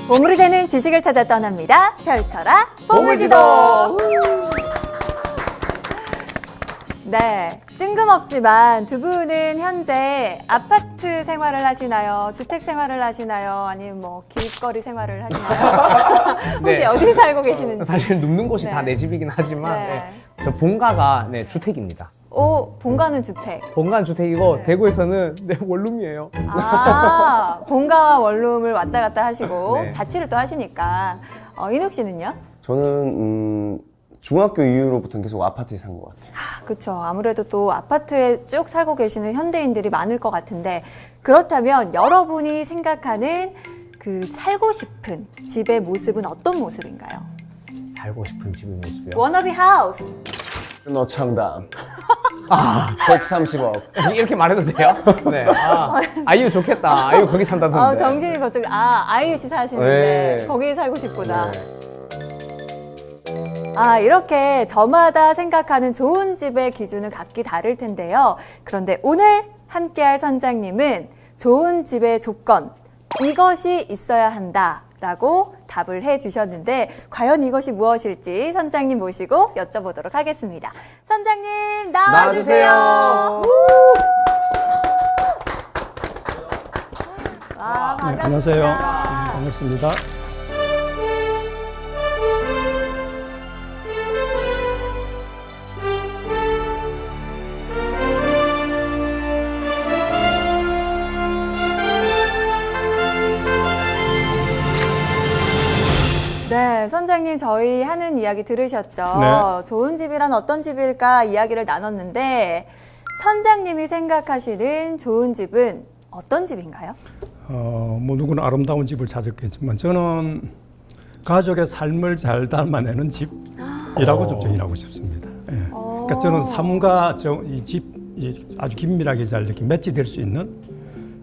보물이 되는 지식을 찾아 떠납니다. 펼쳐라 보물지도. 네, 뜬금없지만 두 분은 현재 아파트 생활을 하시나요? 주택 생활을 하시나요? 아니면 뭐 길거리 생활을 하시나요? 혹시 네. 어디 살고 계시는지? 사실 눕는 곳이 네. 다 내 집이긴 하지만 네. 저 본가가 주택입니다. 오, 본가는 주택. 본가는 주택이고 네. 대구에서는 원룸이에요. 아, 본가와 원룸을 왔다 갔다 하시고 네. 자취를 또 하시니까. 인욱 씨는요? 저는 중학교 이후로부터는 계속 아파트에 산 것 같아요. 그렇죠. 아무래도 또 아파트에 쭉 살고 계시는 현대인들이 많을 것 같은데, 그렇다면 여러분이 생각하는 그 살고 싶은 집의 모습은 어떤 모습인가요? 살고 싶은 집의 모습이요. 워너비 하우스. 너창담. 130억. 이렇게 말해도 돼요? 네. 아이유 좋겠다. 아이유 거기 산다던데. 정신이 거뜬. 아이유 씨 사시는데 네. 거기 살고 싶구나. 네. 이렇게 저마다 생각하는 좋은 집의 기준은 각기 다를 텐데요. 그런데 오늘 함께할 선장님은 좋은 집의 조건, 이것이 있어야 한다라고 답을 해주셨는데 과연 이것이 무엇일지 선장님 모시고 여쭤보도록 하겠습니다. 선장님 나와주세요. 나와주세요. 와, 반갑습니다. 네, 안녕하세요. 반갑습니다. 네, 선장님 저희 하는 이야기 들으셨죠? 네. 좋은 집이란 어떤 집일까 이야기를 나눴는데 선장님이 생각하시는 좋은 집은 어떤 집인가요? 뭐 누구나 아름다운 집을 찾았겠지만 저는 가족의 삶을 잘 담아내는 집이라고 좀 정의하고 싶습니다. 예. 그러니까 저는 삶과 이 집이 아주 긴밀하게 잘 이렇게 매치될 수 있는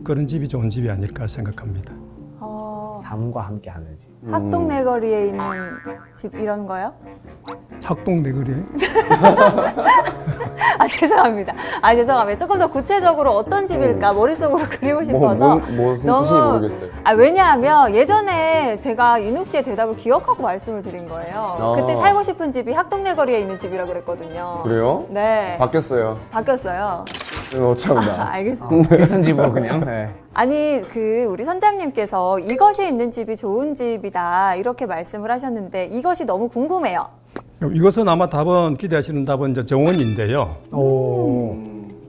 그런 집이 좋은 집이 아닐까 생각합니다. 삶과 함께 하는 집. 학동네거리에 있는 집 이런 거요? 학동네거리에 죄송합니다. 죄송합니다. 조금 더 구체적으로 어떤 집일까 머릿속으로 그리고 싶어서. 무슨 뜻인지 모르겠어요. 왜냐하면 예전에 제가 인욱 씨의 대답을 기억하고 말씀을 드린 거예요. 그때 살고 싶은 집이 학동네거리에 있는 집이라고 그랬거든요. 그래요? 네. 바뀌었어요. 바뀌었어요. 너창담. 알겠습니다. 비싼 집으로 그냥. 네. 아니, 우리 선장님께서 이것이 있는 집이 좋은 집이다 이렇게 말씀을 하셨는데 이것이 너무 궁금해요. 이것은 아마 답은 기대하시는 답은 이제 정원인데요.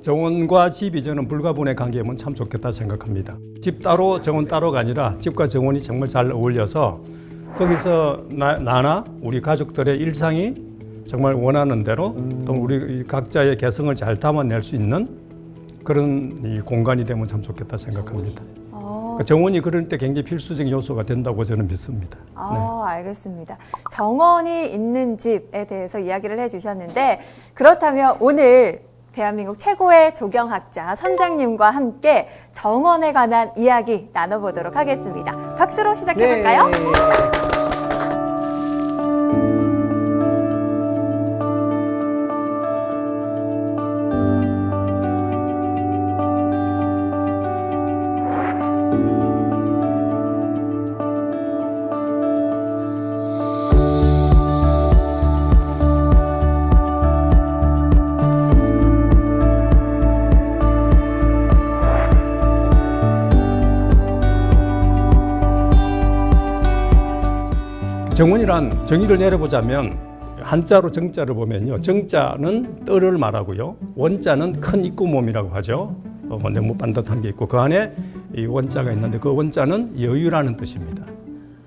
정원과 집이 저는 불가분의 관계면 참 좋겠다 생각합니다. 집 따로 정원 따로가 아니라 집과 정원이 정말 잘 어울려서 거기서 나나 우리 가족들의 일상이 정말 원하는 대로 또 우리 각자의 개성을 잘 담아낼 수 있는 그런 이 공간이 되면 참 좋겠다 생각합니다. 그러니까 정원이 그럴 때 굉장히 필수적인 요소가 된다고 저는 믿습니다. 알겠습니다. 정원이 있는 집에 대해서 이야기를 해주셨는데 그렇다면 오늘 대한민국 최고의 조경학자 선장님과 함께 정원에 관한 이야기 나눠보도록 하겠습니다. 박수로 시작해볼까요? 네. 정원이란 정의를 내려보자면 한자로 정자를 보면요. 정자는 뜰을 말하고요. 원자는 큰 입구몸이라고 하죠. 네모 반듯한 게 있고 그 안에 이 원자가 있는데 그 원자는 여유라는 뜻입니다.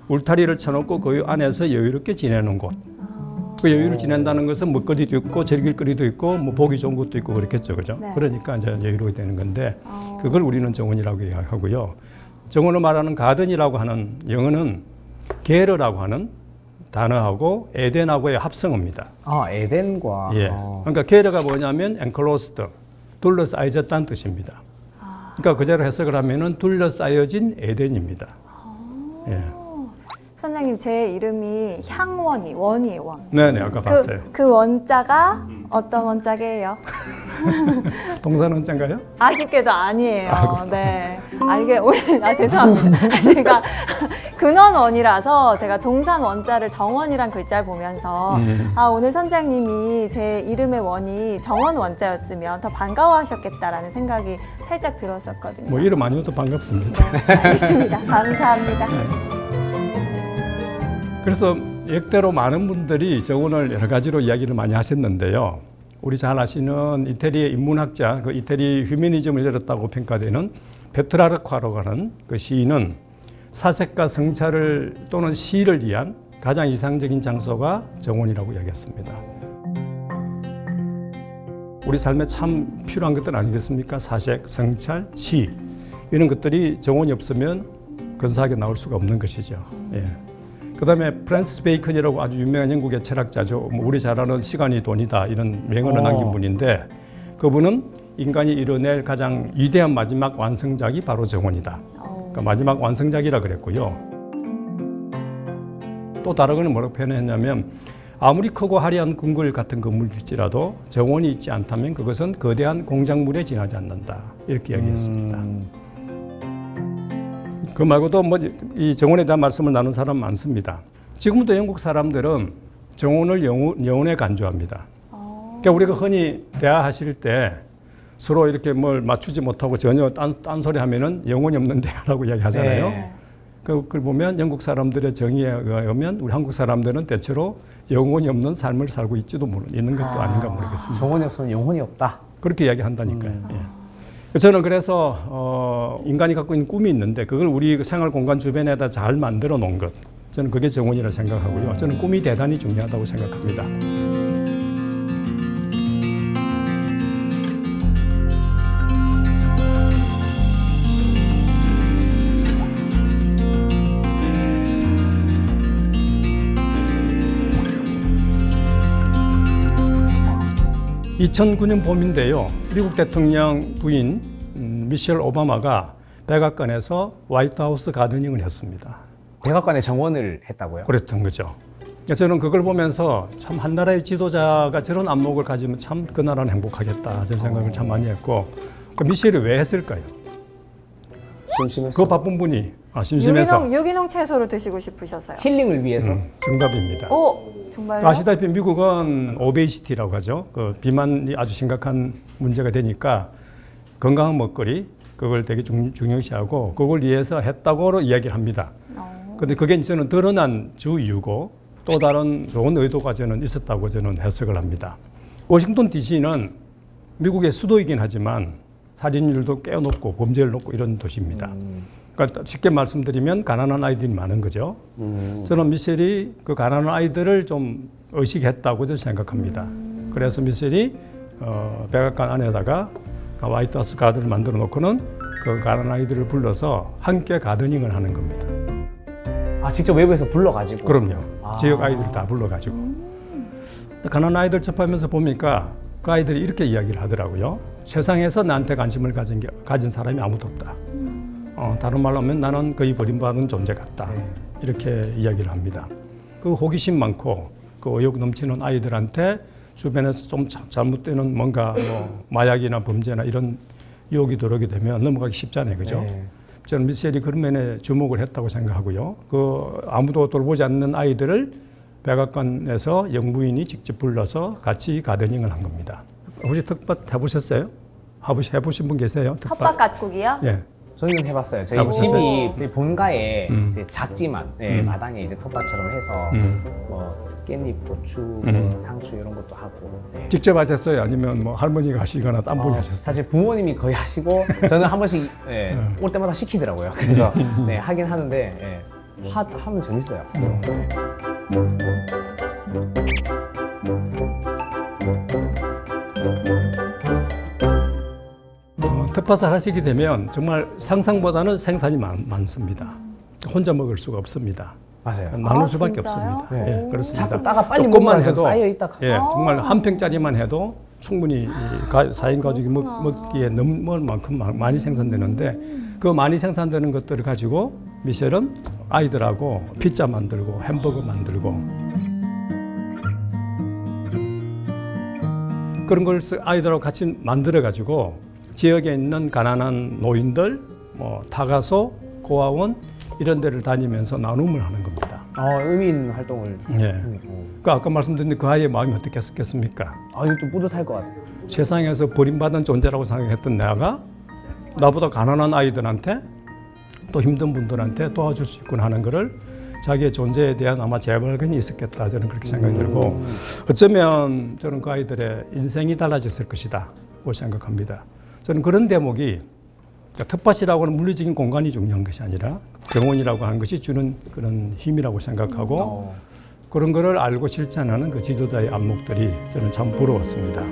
울타리를 쳐놓고 그 안에서 여유롭게 지내는 곳. 그 여유를 지낸다는 것은 먹거리도 있고 즐길거리도 있고 뭐 보기 좋은 것도 있고 그렇겠죠, 그죠? 네. 그러니까 이제 여유롭게 되는 건데 그걸 우리는 정원이라고 이야기하고요. 정원을 말하는 가든이라고 하는 영어는 게르라고 하는 단어하고 에덴하고의 합성어입니다. 에덴과. 예. 그러니까 게르가 뭐냐면 enclosed, 둘러싸여졌다는 뜻입니다. 그러니까 그대로 해석을 하면은 둘러싸여진 에덴입니다. 예. 선생님 제 이름이 향원이 원이에요 원. 네네 아까 봤어요. 그 원자가 어떤 원짝이에요? 동산 원자인가요? 아쉽게도 아니에요. 네. 이게 오늘, 죄송합니다. 제가 근원원이라서 제가 동산 원자를 정원이란 글자를 보면서 오늘 선장님이 제 이름의 원이 정원 원자였으면 더 반가워하셨겠다라는 생각이 살짝 들었었거든요. 뭐 이름 아니어도 반갑습니다. 네, 알겠습니다. 감사합니다. 그래서 역대로 많은 분들이 정원을 여러 가지로 이야기를 많이 하셨는데요. 우리 잘 아시는 이태리의 인문학자, 그 이태리 휴머니즘을 열었다고 평가되는 페트라르카라고 하는 그 시인은 사색과 성찰을 또는 시를 위한 가장 이상적인 장소가 정원이라고 이야기했습니다. 우리 삶에 참 필요한 것들 아니겠습니까? 사색, 성찰, 시 이런 것들이 정원이 없으면 근사하게 나올 수가 없는 것이죠. 예. 그다음에 프랜시스 베이컨이라고 아주 유명한 영국의 철학자죠. 우리 잘 아는 시간이 돈이다 이런 명언을 남긴 분인데 그분은 인간이 이뤄낼 가장 위대한 마지막 완성작이 바로 정원이다. 그러니까 마지막 완성작이라 그랬고요. 또 다르게는 뭐라고 표현했냐면 아무리 크고 화려한 궁궐 같은 건물일지라도 정원이 있지 않다면 그것은 거대한 공작물에 지나지 않는다. 이렇게 이야기했습니다. 그 말고도 뭐 이 정원에 대한 말씀을 나눈 사람 많습니다. 지금도 영국 사람들은 정원을 영혼에 간주합니다. 그러니까 우리가 흔히 대화하실 때 서로 이렇게 뭘 맞추지 못하고 전혀 딴소리 하면은 영혼이 없는 대화라고 이야기하잖아요. 네. 그걸 보면 영국 사람들의 정의에 의하면 우리 한국 사람들은 대체로 영혼이 없는 삶을 살고 있는 것도 아닌가 모르겠습니다. 정원이 없으면 영혼이 없다. 그렇게 이야기한다니까요. 예. 저는 그래서 인간이 갖고 있는 꿈이 있는데 그걸 우리 생활 공간 주변에다 잘 만들어 놓은 것. 저는 그게 정원이라 생각하고요. 저는 꿈이 대단히 중요하다고 생각합니다. (2009년) 봄인데요. 미국 대통령 부인 미셸 오바마가 백악관에서 화이트하우스 가드닝을 했습니다. 백악관에 정원을 했다고요? 그랬던 거죠. 저는 그걸 보면서 참 한 나라의 지도자가 저런 안목을 가지면 참 그 나라는 행복하겠다 저는 생각을 참 많이 했고 그 미셸이 왜 했을까요? 심심했어. 그 바쁜 분이 심심해서 유기농 채소를 드시고 싶으셔서요. 힐링을 위해서? 정답입니다. 정말요? 아시다시피 미국은 오베이시티라고 하죠. 그 비만이 아주 심각한 문제가 되니까 건강한 먹거리 그걸 되게 중요시하고 그걸 위해서 했다고 이야기를 합니다. 그런데 그게 저는 드러난 주 이유고 또 다른 좋은 의도가 저는 있었다고 저는 해석을 합니다. 워싱턴 DC는 미국의 수도이긴 하지만 살인율도 꽤 높고 범죄율 높고 이런 도시입니다. 그러니까 쉽게 말씀드리면 가난한 아이들이 많은 거죠. 저는 미셸이 그 가난한 아이들을 좀 의식했다고 저는 생각합니다. 그래서 미셸이 백악관 안에다가 화이트하우스 가든을 만들어 놓고는 그 가난한 아이들을 불러서 함께 가드닝을 하는 겁니다. 직접 외부에서 불러가지고? 그럼요. 지역 아이들 다 불러가지고. 가난한 아이들 접하면서 보니까 그 아이들이 이렇게 이야기를 하더라고요. 세상에서 나한테 관심을 가진 사람이 아무도 없다. 다른 말로 하면 나는 거의 버림받은 존재 같다. 이렇게 이야기를 합니다. 그 호기심 많고 그 의욕 넘치는 아이들한테 주변에서 좀 잘못되는 뭔가 뭐 마약이나 범죄나 이런 유혹이 들어오게 되면 넘어가기 쉽잖아요. 그죠? 네. 저는 미셸이 그런 면에 주목을 했다고 생각하고요. 그 아무도 돌보지 않는 아이들을 백악관에서 영부인이 직접 불러서 같이 가드닝을 한 겁니다. 혹시 텃밭 해보셨어요? 해보신 분 계세요? 텃밭 가꾸기요? 예. 저희는 해봤어요. 저희 해보셨어요? 집이 본가에 작지만 마당에 이제 텃밭처럼 해서 뭐 깻잎, 고추, 뭐 상추 이런 것도 하고. 직접 하셨어요? 아니면 뭐 할머니가 하시거나 딴 분이 하셨어요? 사실 부모님이 거의 하시고 저는 한 번씩 올 때마다 시키더라고요. 그래서 하긴 하는데 하면 재밌어요. 텃밭을 하시게 되면 정말 상상보다는 생산이 많습니다. 혼자 먹을 수가 없습니다. 맞아요. 나눌 수밖에 진짜요? 없습니다. 예, 그렇습니다. 자꾸 따가 빨리 조금만 먹으면서 해도 쌓여있다. 정말 한 평짜리만 해도 충분히 4인 가족이 먹기에 넘을 만큼 많이 생산되는데 그 많이 생산되는 것들을 가지고 미셸은 아이들하고 피자 만들고 햄버거 만들고 그런 걸 아이들하고 같이 만들어가지고 지역에 있는 가난한 노인들, 뭐 타가소, 고아원 이런 데를 다니면서 나눔을 하는 겁니다. 의미 있는 활동을. 예. 그 아까 말씀드린 그 아이의 마음이 어떻겠습니까? 이거 좀 뿌듯할 것 같아요. 세상에서 버림받은 존재라고 생각했던 내가 나보다 가난한 아이들한테 또 힘든 분들한테 도와줄 수 있구나 하는 거를 자기의 존재에 대한 아마 재발견이 있었겠다 저는 그렇게 생각이 들고 어쩌면 저는 그 아이들의 인생이 달라졌을 것이다고 생각합니다. 저는 그런 대목이 텃밭이라고 하는 물리적인 공간이 중요한 것이 아니라 정원이라고 하는 것이 주는 그런 힘이라고 생각하고 그런 거를 알고 실천하는 그 지도자의 안목들이 저는 참 부러웠습니다.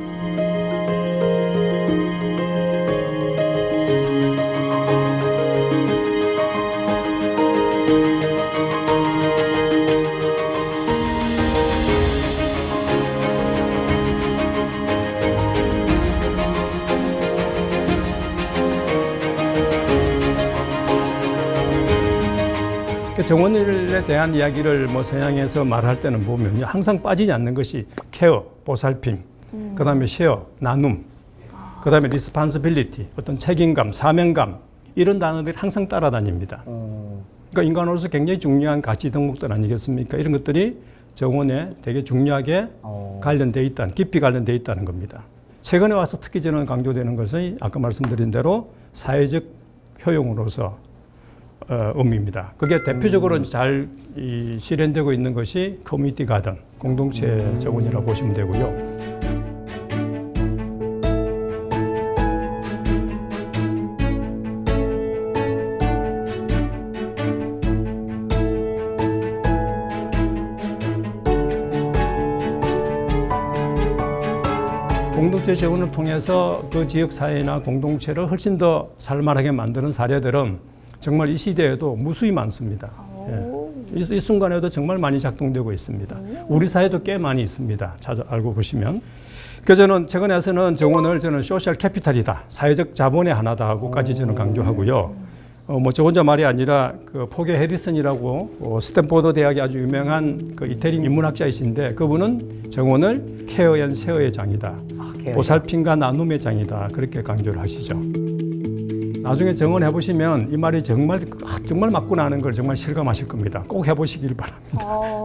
정원일에 대한 이야기를 뭐 서양에서 말할 때는 보면 항상 빠지지 않는 것이 케어, 보살핌, 그다음에 쉐어, 나눔, 그다음에 리스판시빌리티, 어떤 책임감, 사명감 이런 단어들이 항상 따라다닙니다. 그러니까 인간으로서 굉장히 중요한 가치 덕목들 아니겠습니까? 이런 것들이 정원에 되게 중요하게 관련돼 있다, 깊이 관련돼 있다는 겁니다. 최근에 와서 특히 저는 강조되는 것은 아까 말씀드린 대로 사회적 효용으로서 의미입니다. 그게 대표적으로 잘 실현되고 있는 것이 커뮤니티 가든, 공동체 정원이라고 보시면 되고요. 공동체 재원을 통해서 그 지역 사회나 공동체를 훨씬 더 살만하게 만드는 사례들은 정말 이 시대에도 무수히 많습니다. 예. 이 순간에도 정말 많이 작동되고 있습니다. 우리 사회도 꽤 많이 있습니다. 알고 보시면. 그래서 저는 최근에 와서는 정원을 저는 소셜 캐피탈이다, 사회적 자본의 하나다 하고까지 저는 강조하고요. 뭐 저 혼자 말이 아니라 그 포게 해리슨이라고 스탠포드 대학의 아주 유명한 그 이태리 인문학자이신데 그분은 정원을 케어 앤 쉐어의 장이다, 보살핌과 나눔의 장이다 그렇게 강조를 하시죠. 나중에 정원 해보시면 이 말이 정말 맞구나 하는 걸 정말 실감하실 겁니다. 꼭 해보시길 바랍니다.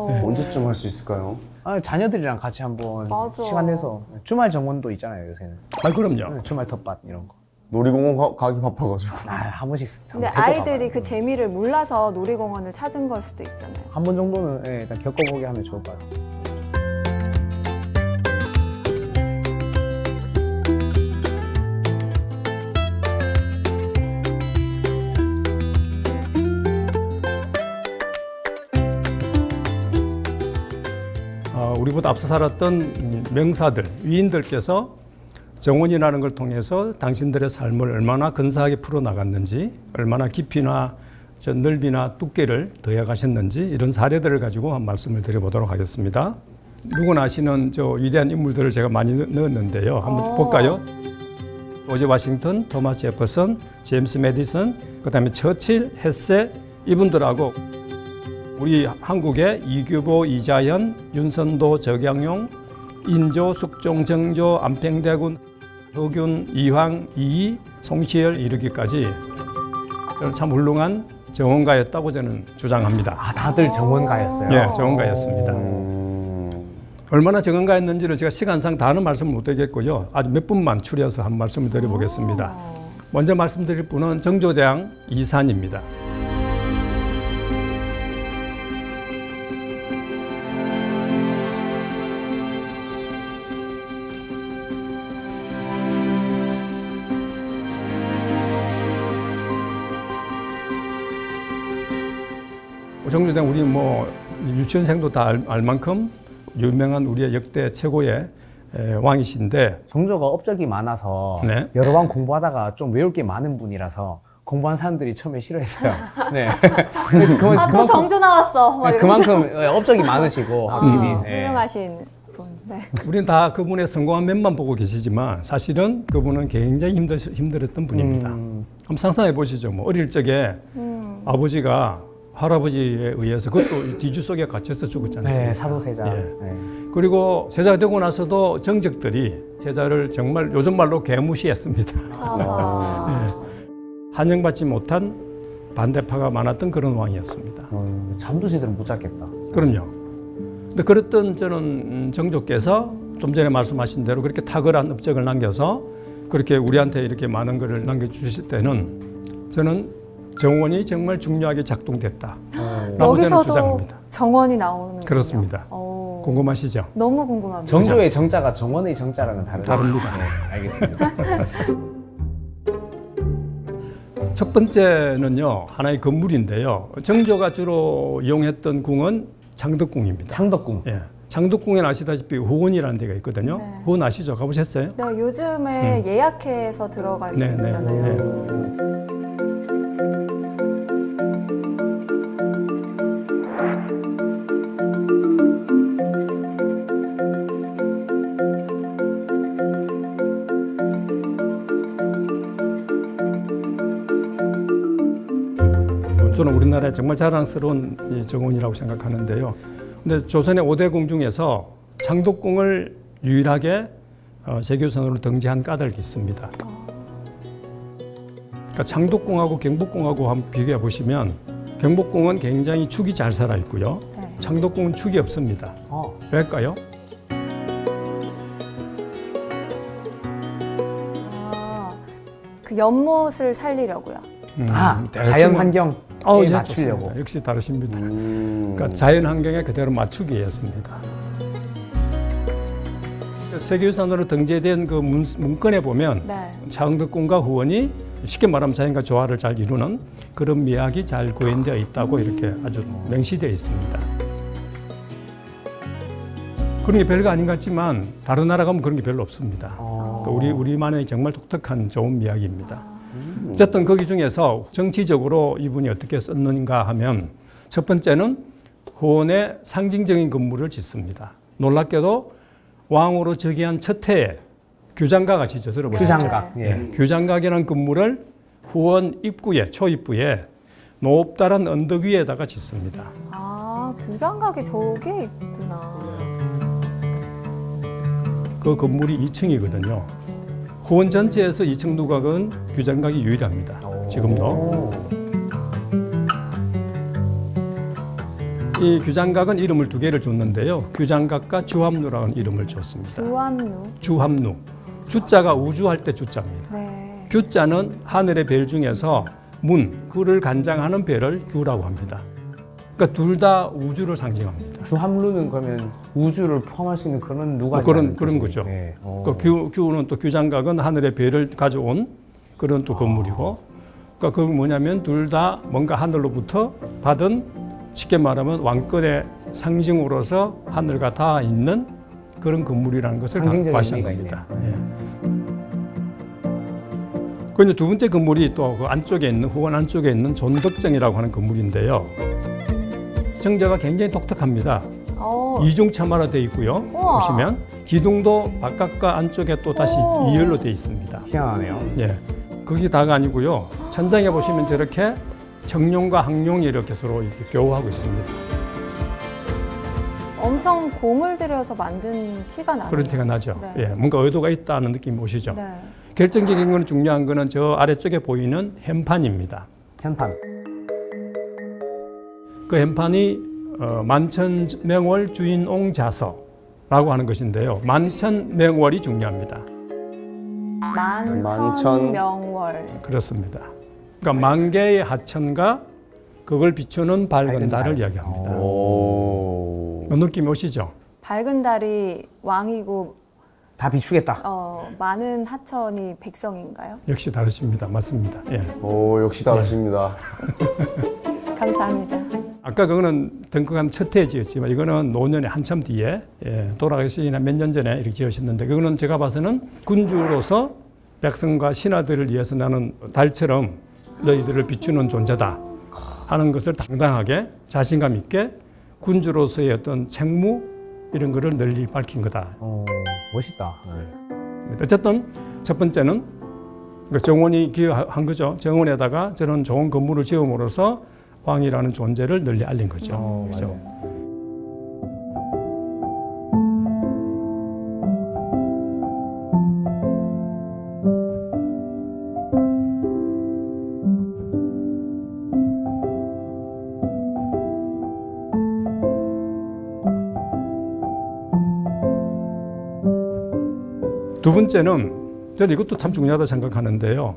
네. 언제쯤 할 수 있을까요? 자녀들이랑 같이 한번 맞아. 시간 내서 주말 정원도 있잖아요 요새는. 그럼요. 주말 텃밭 이런 거. 놀이공원 가기 바빠가지고. 한 번씩. 근데 아이들이 그 재미를 몰라서 놀이공원을 찾은 걸 수도 있잖아요. 한 번 정도는 일단 겪어보게 하면 좋을 것 같아요. 우리보다 앞서 살았던 명사들, 위인들께서 정원이라는 걸 통해서 당신들의 삶을 얼마나 근사하게 풀어나갔는지, 얼마나 깊이나 넓이나 두께를 더해가셨는지 이런 사례들을 가지고 한 말씀을 드려보도록 하겠습니다. 누구나 아시는 저 위대한 인물들을 제가 많이 넣었는데요. 한번 볼까요? 조지 워싱턴, 토마스 제퍼슨, 제임스 메디슨, 그다음에 처칠, 헤세 이분들하고 우리 한국의 이규보, 이자연, 윤선도, 적양용, 인조, 숙종, 정조, 안평대군, 허균, 이황, 이희, 송시열 이르기까지 저는 참 훌륭한 정원가였다고 저는 주장합니다. 다들 정원가였어요? 네, 정원가였습니다. 얼마나 정원가였는지를 제가 시간상 다는 말씀을 못 드리겠고요. 아주 몇 분만 추려서 한 말씀을 드려보겠습니다. 먼저 말씀드릴 분은 정조대왕 이산입니다. 정조대왕 우리 뭐 유치원생도 다 알 만큼 유명한 우리의 역대 최고의 왕이신데 정조가 업적이 많아서 네. 여러 번 공부하다가 좀 외울 게 많은 분이라서 공부한 사람들이 처음에 싫어했어요. 네. 또 정조 나왔어. 막 이러면서. 그만큼 업적이 많으시고 확실히. 훌륭하신 분. 네. 우리는 다 그분의 성공한 면만 보고 계시지만 사실은 그분은 굉장히 힘들었던 분입니다. 한번 상상해 보시죠. 뭐 어릴 적에 아버지가 할아버지에 의해서 그것도 뒤주 속에 갇혀서 죽었지 않습니까? 네, 사도세자. 예. 네. 그리고 세자가 되고 나서도 정적들이 세자를 정말 요즘 말로 개무시했습니다. 아. 예. 환영받지 못한 반대파가 많았던 그런 왕이었습니다. 잠도 제대로 못 잤겠다. 그럼요. 근데 그랬던 저는 정조께서 좀 전에 말씀하신 대로 그렇게 탁월한 업적을 남겨서 그렇게 우리한테 이렇게 많은 것을 남겨주실 때는 저는 정원이 정말 중요하게 작동됐다. 라고 저는 여기서도 주장합니다. 정원이 나오는 그렇습니다. 궁금하시죠? 너무 궁금합니다. 정조의 정자가 정원의 정자랑은 다릅니다. 네, 알겠습니다. 첫 번째는요, 하나의 건물인데요. 정조가 주로 이용했던 궁은 장덕궁입니다. 창덕궁. 예. 장덕궁에는 아시다시피 후원이라는 데가 있거든요. 네. 후원 아시죠? 가보셨어요? 네, 요즘에 예약해서 들어갈 수 네, 네, 있잖아요. 저는 우리나라의 정말 자랑스러운 이 정원이라고 생각하는데요. 근데 조선의 5대 궁 중에서 장덕궁을 유일하게 세계유산으로 등재한 까닭이 있습니다. 그러니까 장덕궁하고 경복궁하고 한번 비교해 보시면 경복궁은 굉장히 축이 잘 살아 있고요. 네. 장덕궁은 축이 없습니다. 왜일까요? 그 연못을 살리려고요. 자연 환경. 예, 맞추려고. 좋습니다. 역시 다르십니다. 그러니까 자연 환경에 그대로 맞추기 위해서입니다. 세계유산으로 등재된 그 문건에 보면 네. 장덕궁과 후원이 쉽게 말하면 자연과 조화를 잘 이루는 그런 미학이 잘 구현되어 있다고 이렇게 아주 명시되어 있습니다. 그런 게 별거 아닌 것 같지만 다른 나라 가면 그런 게 별로 없습니다. 그러니까 우리만의 정말 독특한 좋은 미학입니다. 어쨌든 거기 중에서 정치적으로 이분이 어떻게 썼는가 하면 첫 번째는 후원의 상징적인 건물을 짓습니다. 놀랍게도 왕으로 즉위한 첫 해에 규장각 아시죠? 들어보셨죠? 규장각. 네. 예. 규장각이라는 건물을 후원 입구에 초입구에 높다란 언덕 위에다가 짓습니다. 아, 규장각이 저게 있구나. 그 건물이 2층이거든요. 후원 전체에서 2층 누각은 규장각이 유일합니다. 지금도. 이 규장각은 이름을 두 개를 줬는데요. 규장각과 주합루라는 이름을 줬습니다. 주암루. 주합루. 주자가 우주할 때 주자입니다. 네. 규자는 하늘의 별 중에서 그를 간장하는 별을 규라고 합니다. 그러니까 둘 다 우주를 상징합니다. 주함루는 그러면 우주를 포함할 수 있는 그런 누가 그런 거죠. 네. 그 규는 또 규장각은 하늘의 별을 가져온 그런 또 건물이고, 그러니까 그건 뭐냐면 둘 다 뭔가 하늘로부터 받은 쉽게 말하면 왕권의 상징으로서 하늘과 닿아 있는 그런 건물이라는 것을 상징적인 과시한 의미가 겁니다. 예. 그 이제 두 번째 건물이 또 그 안쪽에 있는 후원 안쪽에 있는 존덕정이라고 하는 건물인데요. 정자가 굉장히 독특합니다. 이중참화로 되어 있고요. 우와. 보시면 기둥도 바깥과 안쪽에 또 다시 오. 이열로 되어 있습니다. 희한하네요. 예, 그게 다가 아니고요. 천장에 보시면 저렇게 청룡과 항룡이 이렇게 서로 이렇게 교우하고 있습니다. 엄청 공을 들여서 만든 티가 나요. 그런 티가 나죠. 네. 예, 뭔가 의도가 있다는 느낌이 오시죠. 네. 결정적인 건 중요한 거는 저 아래쪽에 보이는 현판입니다. 현판. 그 현판이 만천명월 주인옹자서라고 하는 것인데요. 만천명월이 중요합니다. 만천명월. 그렇습니다. 그러니까 만 개의 하천과 그걸 비추는 밝은 밝은 달을 달. 이야기합니다. 오. 그 느낌이 오시죠? 밝은 달이 왕이고 다 비추겠다. 많은 하천이 백성인가요? 역시 다르십니다. 맞습니다. 예. 오, 역시 다르십니다. 감사합니다. 아까 그거는 덩크한 첫 해에 지었지만 이거는 노년에 한참 뒤에 돌아가시기나 몇 년 전에 이렇게 지으셨는데 그거는 제가 봐서는 군주로서 백성과 신하들을 위해서 나는 달처럼 너희들을 비추는 존재다 하는 것을 당당하게 자신감 있게 군주로서의 어떤 책무 이런 거를 널리 밝힌 거다. 멋있다. 어쨌든 첫 번째는 정원이 기여한 거죠. 정원에다가 저런 좋은 건물을 지음으로써 왕이라는 존재를 널리 알린 거죠. 그죠? 맞아요. 두 번째는 저는 이것도 참 중요하다 생각하는데요.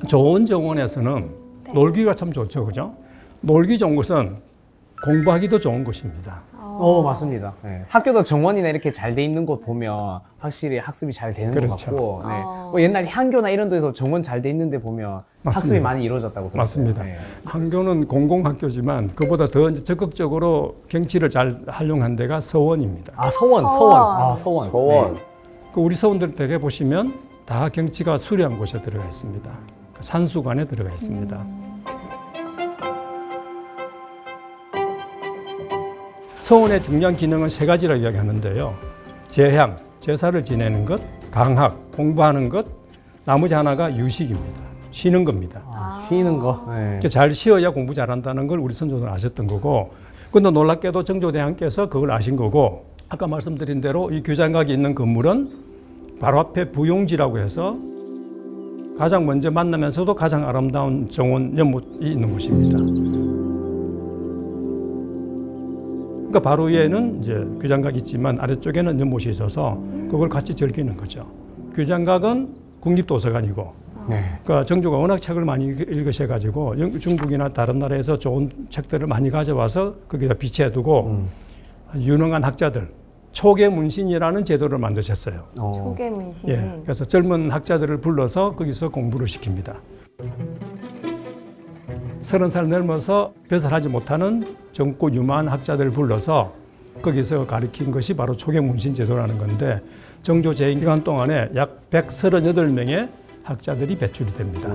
좋은 정원에서는 놀기가 참 좋죠, 그죠? 놀기 좋은 것은 공부하기도 좋은 곳입니다. 맞습니다. 네. 학교도 정원이나 이렇게 잘 돼 있는 곳 보면 확실히 학습이 잘 되는 것 그렇죠. 같고, 네. 뭐 옛날 한교나 이런 데서 정원 잘 돼 있는데 보면 맞습니다. 학습이 많이 이루어졌다고 들었어요. 맞습니다. 네. 한교는 공공학교지만 그보다 더 이제 적극적으로 경치를 잘 활용한 데가 서원입니다. 아, 서원. 아, 서원. 서원. 네. 그 우리 서원들 대개 보시면 다 경치가 수려한 곳에 들어가 있습니다. 그 산수관에 들어가 있습니다. 서원의 중요한 기능은 세 가지라고 이야기하는데요. 제향, 제사를 지내는 것, 강학, 공부하는 것, 나머지 하나가 유식입니다. 쉬는 겁니다. 쉬는 거. 네. 이렇게 잘 쉬어야 공부 잘한다는 걸 우리 선조들은 아셨던 거고, 근데 놀랍게도 정조대왕께서 그걸 아신 거고, 아까 말씀드린 대로 이 규장각이 있는 건물은 바로 앞에 부용지라고 해서 가장 먼저 만나면서도 가장 아름다운 정원 연못이 있는 곳입니다. 그러니까 바로 위에는 이제 규장각이 있지만 아래쪽에는 연못이 있어서 그걸 같이 즐기는 거죠. 규장각은 국립도서관이고, 네. 그러니까 정조가 워낙 책을 많이 읽으셔가지고 중국이나 다른 나라에서 좋은 책들을 많이 가져와서 거기다 비치해두고 유능한 학자들, 초계문신이라는 제도를 만드셨어요. 초계문신. 예, 그래서 젊은 학자들을 불러서 거기서 공부를 시킵니다. 30살 넘어서 벼슬하지 못하는 젊고 유망한 학자들을 불러서 거기서 가르친 것이 바로 초계문신 제도라는 건데, 정조 재임 기간 동안에 약 138명의 학자들이 배출이 됩니다.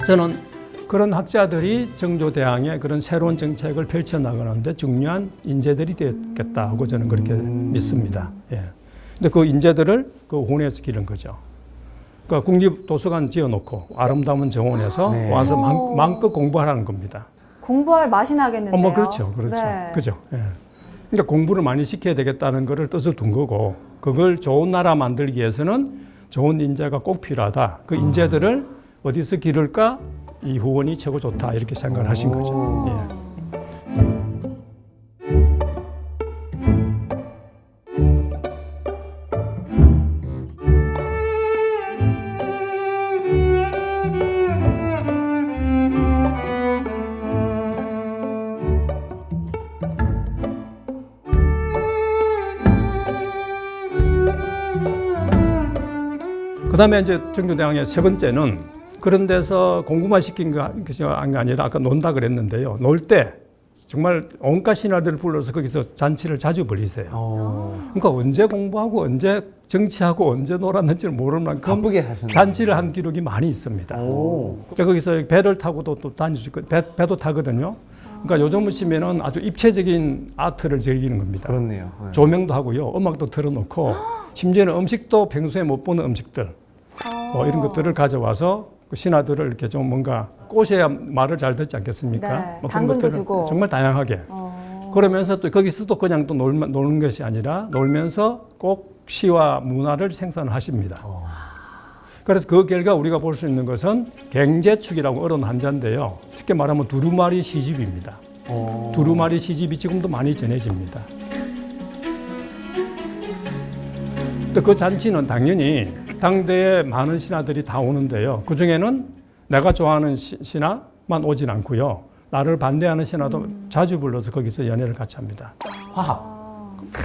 저는 그런 학자들이 정조대왕의 그런 새로운 정책을 펼쳐나가는데 중요한 인재들이 되겠다 하고 저는 그렇게 믿습니다. 예. 근데 그 인재들을 그 혼에서 기른 거죠. 그러니까 국립도서관 지어놓고 아름다운 정원에서 네. 와서 마음껏 공부하라는 겁니다. 공부할 맛이 나겠는데요. 그렇죠. 네. 그죠. 예. 그러니까 공부를 많이 시켜야 되겠다는 것을 뜻을 둔 거고, 그걸 좋은 나라 만들기 위해서는 좋은 인재가 꼭 필요하다. 그 인재들을 어디서 기를까? 이 후원이 최고 좋다. 이렇게 생각을 하신 거죠. 예. 그 다음에 이제 정조대왕의 세 번째는 그런 데서 공부만 시킨 것이 아니라 아까 논다 그랬는데요. 놀 때 정말 온갖 신하들을 불러서 거기서 잔치를 자주 벌이세요. 그러니까 언제 공부하고 언제 정치하고 언제 놀았는지 모를 만큼 바쁘게 사셨네요. 잔치를 한 기록이 많이 있습니다. 그러니까 거기서 배를 타고도 또 다닐 수 있고 배도 타거든요. 그러니까 요즘 보시면은 아주 입체적인 아트를 즐기는 겁니다. 그렇네요. 네. 조명도 하고요, 음악도 틀어놓고 심지어는 음식도 평소에 못 보는 음식들 이런 것들을 가져와서 그 신하들을 이렇게 좀 뭔가 꼬셔야 말을 잘 듣지 않겠습니까? 네, 뭐 그런 당근도 것들을 주고. 정말 다양하게. 그러면서 또 거기서도 그냥 또 노는 것이 아니라 놀면서 꼭 시와 문화를 생산하십니다. 그래서 그 결과 우리가 볼 수 있는 것은 갱제축이라고 어려운 한자인데요. 쉽게 말하면 두루마리 시집입니다. 두루마리 시집이 지금도 많이 전해집니다. 또 그 잔치는 당연히 당대에 많은 신하들이 다 오는데요. 그중에는 내가 좋아하는 신하만 오진 않고요. 나를 반대하는 신하도 자주 불러서 거기서 연애를 같이 합니다. 화합.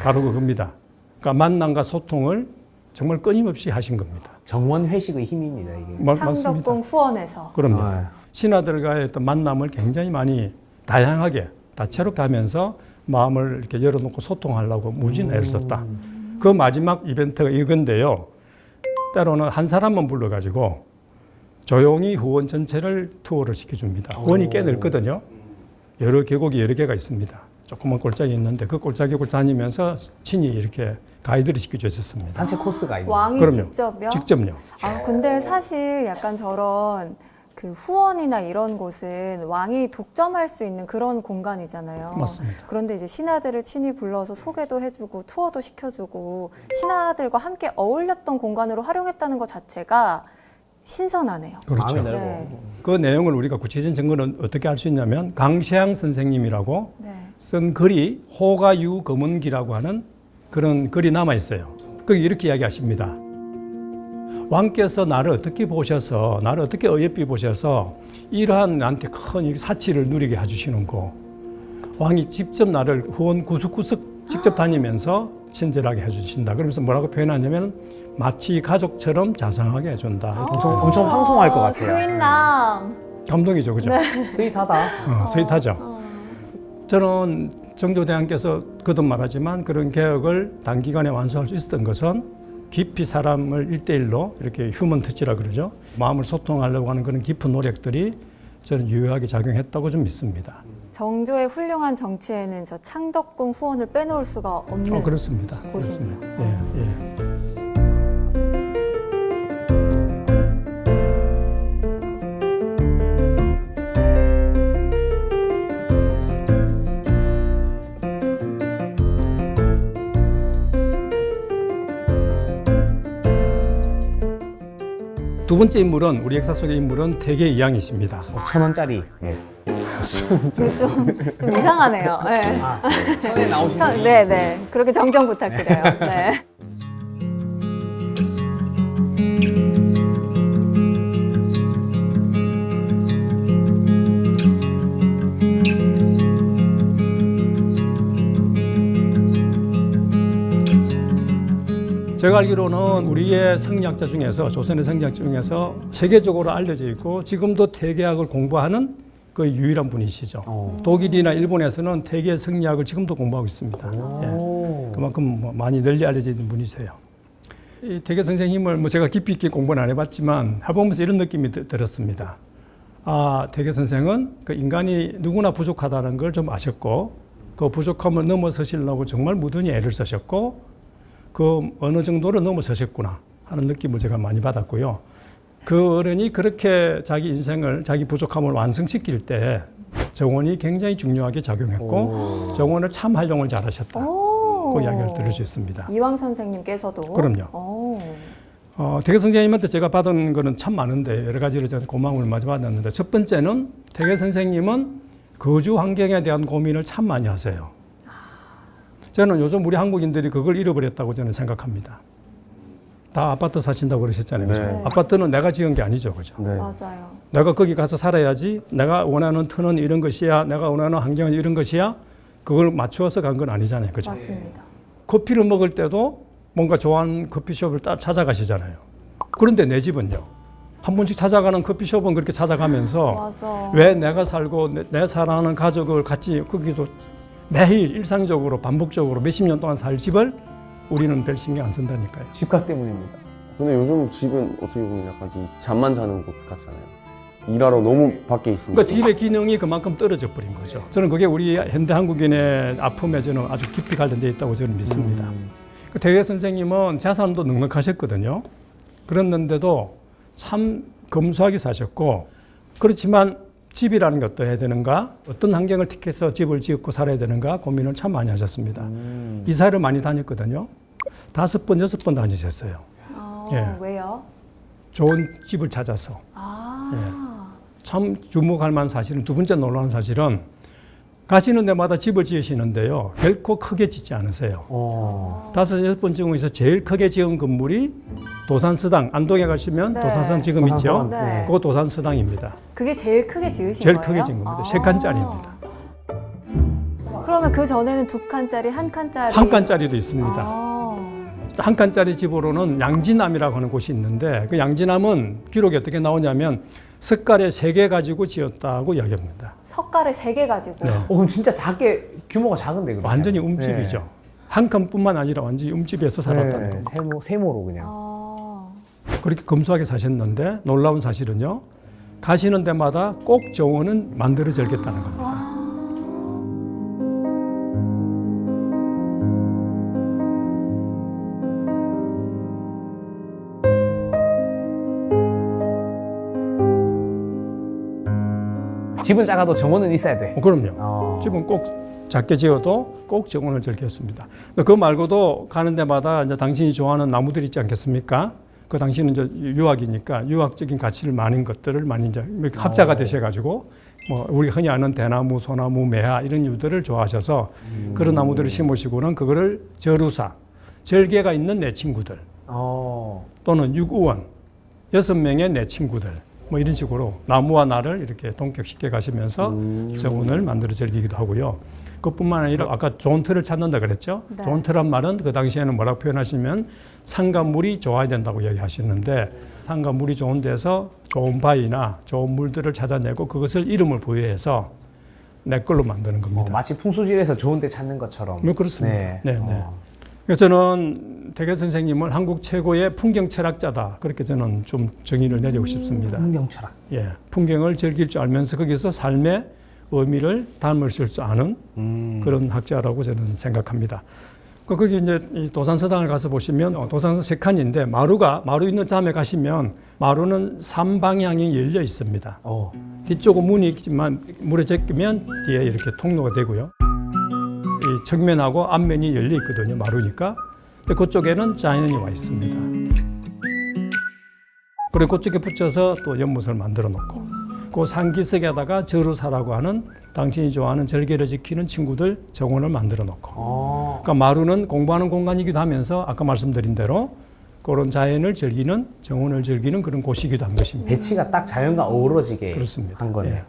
바로 그겁니다. 그러니까 만남과 소통을 정말 끊임없이 하신 겁니다. 정원 회식의 힘입니다, 이게. 맞습니다. 창덕궁 후원에서. 그럼요. 네. 신하들과의 어떤 만남을 굉장히 많이 다양하게 다채롭게 하면서 마음을 이렇게 열어놓고 소통하려고 무진 애를 썼다. 그 마지막 이벤트가 이건데요. 때로는 한 사람만 불러가지고 조용히 후원 전체를 투어를 시켜줍니다. 후원이 꽤 넓거든요. 여러 계곡이 여러 개가 있습니다. 조그만 골짜기 있는데 그 골짜기를 다니면서 친히 이렇게 가이드를 시켜주셨습니다. 산책 코스가 있는. 왕이 그럼요. 직접요? 직접요. 근데 사실 약간 저런 그 후원이나 이런 곳은 왕이 독점할 수 있는 그런 공간이잖아요. 맞습니다. 그런데 이제 신하들을 친히 불러서 소개도 해주고 투어도 시켜주고 신하들과 함께 어울렸던 공간으로 활용했다는 것 자체가 신선하네요. 그렇죠. 마음이 넓어. 네. 그 내용을 우리가 구체적인 증거는 어떻게 알 수 있냐면 강시향 선생님이라고 네. 쓴 글이 호가유 검은기라고 하는 그런 글이 남아 있어요. 거기 이렇게 이야기하십니다. 왕께서 나를 어떻게 보셔서 나를 어떻게 어여삐 보셔서 이러한 나한테 큰 사치를 누리게 해주시는고 왕이 직접 나를 후원 구석구석 직접 다니면서 친절하게 해주신다. 그러면서 뭐라고 표현하냐면 마치 가족처럼 자상하게 해준다. 엄청 황송할 것 같아요. 스윗남. 감동이죠, 그죠? 스윗하다. 스윗하죠. 저는 정조대왕께서 거듭 말하지만 그런 개혁을 단기간에 완수할 수 있었던 것은 깊이 사람을 1대1로 이렇게 휴먼 터치라 그러죠. 마음을 소통하려고 하는 그런 깊은 노력들이 저는 유효하게 작용했다고 좀 믿습니다. 정조의 훌륭한 정치에는 저 창덕궁 후원을 빼놓을 수가 없는 그렇습니다. 곳이네요. 그렇습니다. 예, 예. 두 번째 인물은 우리 역사 속의 인물은 태계 이항이십니다. 1,000원짜리. 예. 이게 좀 이상하네요. 네. 처음에 나오신 네. 그렇게 정정 부탁드려요. 네. 제가 알기로는 우리의 성리학자 중에서 조선의 성리학자 중에서 세계적으로 알려져 있고 지금도 태계학을 공부하는 그 유일한 분이시죠. 독일이나 일본에서는 태계 성리학을 지금도 공부하고 있습니다. 예. 그만큼 많이 널리 알려져 있는 분이세요. 이 태계 선생님을 제가 깊이 있게 공부는 안 해봤지만 해보면서 이런 느낌이 들었습니다. 아, 태계 선생은 그 인간이 누구나 부족하다는 걸 좀 아셨고 그 부족함을 넘어서시려고 정말 무던히 애를 쓰셨고 그 어느 정도로 넘어서셨구나 하는 느낌을 제가 많이 받았고요. 그 어른이 그렇게 자기 인생을, 자기 부족함을 완성시킬 때 정원이 굉장히 중요하게 작용했고 정원을 참 활용을 잘하셨다. 그 이야기를 들을 수 있습니다. 이황 선생님께서도. 그럼요. 태계 선생님한테 제가 받은 거는 참 많은데 여러 가지로 저는 고마움을 많이 받았는데 첫 번째는 태계 선생님은 거주 환경에 대한 고민을 참 많이 하세요. 저는 요즘 우리 한국인들이 그걸 잃어버렸다고 저는 생각합니다. 다 아파트 사신다고 그러셨잖아요. 그죠? 네. 아파트는 내가 지은 게 아니죠. 그죠? 네. 맞아요. 내가 거기 가서 살아야지. 내가 원하는 터는 이런 것이야. 내가 원하는 환경은 이런 것이야. 그걸 맞추어서 간 건 아니잖아요. 그죠? 맞습니다. 커피를 먹을 때도 뭔가 좋아하는 커피숍을 찾아가시잖아요. 그런데 내 집은요. 한 번씩 찾아가는 커피숍은 그렇게 찾아가면서 맞아. 왜 내가 살고 내 사랑하는 가족을 같이 거기도 매일 일상적으로 반복적으로 몇십 년 동안 살 집을 우리는 별 신경 안 쓴다니까요. 집값 때문입니다. 근데 요즘 집은 어떻게 보면 약간 좀 잠만 자는 곳 같잖아요. 일하러 너무 밖에 있으니까. 그러니까 집의 기능이 그만큼 떨어져 버린 거죠. 저는 그게 우리 현대 한국인의 아픔에 저는 아주 깊이 관련되어 있다고 저는 믿습니다. 그 태계 선생님은 재산도 넉넉하셨거든요. 그랬는데도 참 검소하게 사셨고 그렇지만 집이라는 게 어떠해야 되는가, 어떤 환경을 택해서 집을 짓고 살아야 되는가 고민을 참 많이 하셨습니다. 이사를 많이 다녔거든요. 5번, 6번 다니셨어요. 예. 왜요? 좋은 집을 찾아서. 참 주목할 만한 사실은 두 번째 놀라운 사실은 가시는 데마다 집을 지으시는데요. 결코 크게 짓지 않으세요. 5, 6번 중에서 제일 크게 지은 건물이 도산서당, 안동에 가시면 네. 도산서당 지금 있죠. 네. 그거 도산서당입니다. 그게 제일 크게 지으신 제일 거예요? 크게 지은 겁니다. 3칸짜리입니다. 그러면 그 전에는 2칸짜리, 1칸짜리. 한 칸짜리도 있습니다. 아. 한 칸짜리 집으로는 양진암이라고 하는 곳이 있는데 그 양진암은 기록이 어떻게 나오냐면 석가래 3개 가지고 지었다고 이야기합니다. 석가를 3개 가지고. 네. 그럼 진짜 규모가 작은데 그러면? 완전히 움집이죠. 네. 한 칸뿐만 아니라 완전히 움집에서 살았다는 겁니다. 세모로 그냥. 그렇게 검소하게 사셨는데 놀라운 사실은요. 가시는 데마다 꼭 정원은 만들어 절겠다는 겁니다. 집은 작아도 정원은 있어야 돼. 그럼요. 집은 꼭 작게 지어도 꼭 정원을 즐겼습니다. 그 말고도 가는 데마다 이제 당신이 좋아하는 나무들 있지 않겠습니까? 그 당시는 이제 유학이니까 유학적인 가치를 많은 것들을 많이 이제 학자가 되셔가지고 뭐 우리가 흔히 아는 대나무, 소나무, 매화 이런 유들을 좋아하셔서 그런 나무들을 심으시고는 그거를 저루사, 절개가 있는 내 친구들 또는 육우원, 6명의 내 친구들 뭐 이런 식으로 나무와 나를 이렇게 동격시켜 가시면서 정원을 만들어 즐기기도 하고요. 그뿐만 아니라 아까 좋은 틀을 찾는다 그랬죠. 네. 좋은 틀란 말은 그 당시에는 뭐라고 표현하시면 산과 물이 좋아야 된다고 얘기하시는데 산과 물이 좋은 데서 좋은 바위나 좋은 물들을 찾아내고 그것을 이름을 부여해서 내 걸로 만드는 겁니다. 마치 풍수지에서 좋은 데 찾는 것처럼. 뭐 그렇습니다. 네. 그래서 저는 대개 선생님을 한국 최고의 풍경 철학자다. 그렇게 저는 좀 정의를 내리고 싶습니다. 풍경 철학. 예, 풍경을 즐길 줄 알면서 거기서 삶의 의미를 담을 수 아는 그런 학자라고 저는 생각합니다. 거기 이제 이 도산서당을 가서 보시면 도산서 3칸인데 마루 있는 담에 가시면 마루는 3방향이 열려 있습니다. 뒤쪽은 문이 있지만 물에 적으면 뒤에 이렇게 통로가 되고요. 이 측면하고 앞면이 열려 있거든요. 마루니까. 근데 그쪽에는 자연이 와 있습니다. 그리고 그쪽에 붙여서 또 연못을 만들어 놓고 그 산기슭에다가 저루사라고 하는 당신이 좋아하는 절개를 지키는 친구들 정원을 만들어 놓고 그러니까 마루는 공부하는 공간이기도 하면서 아까 말씀드린 대로 그런 자연을 즐기는 정원을 즐기는 그런 곳이기도 한 것입니다. 배치가 딱 자연과 어우러지게 그렇습니다. 한 거네요. 예.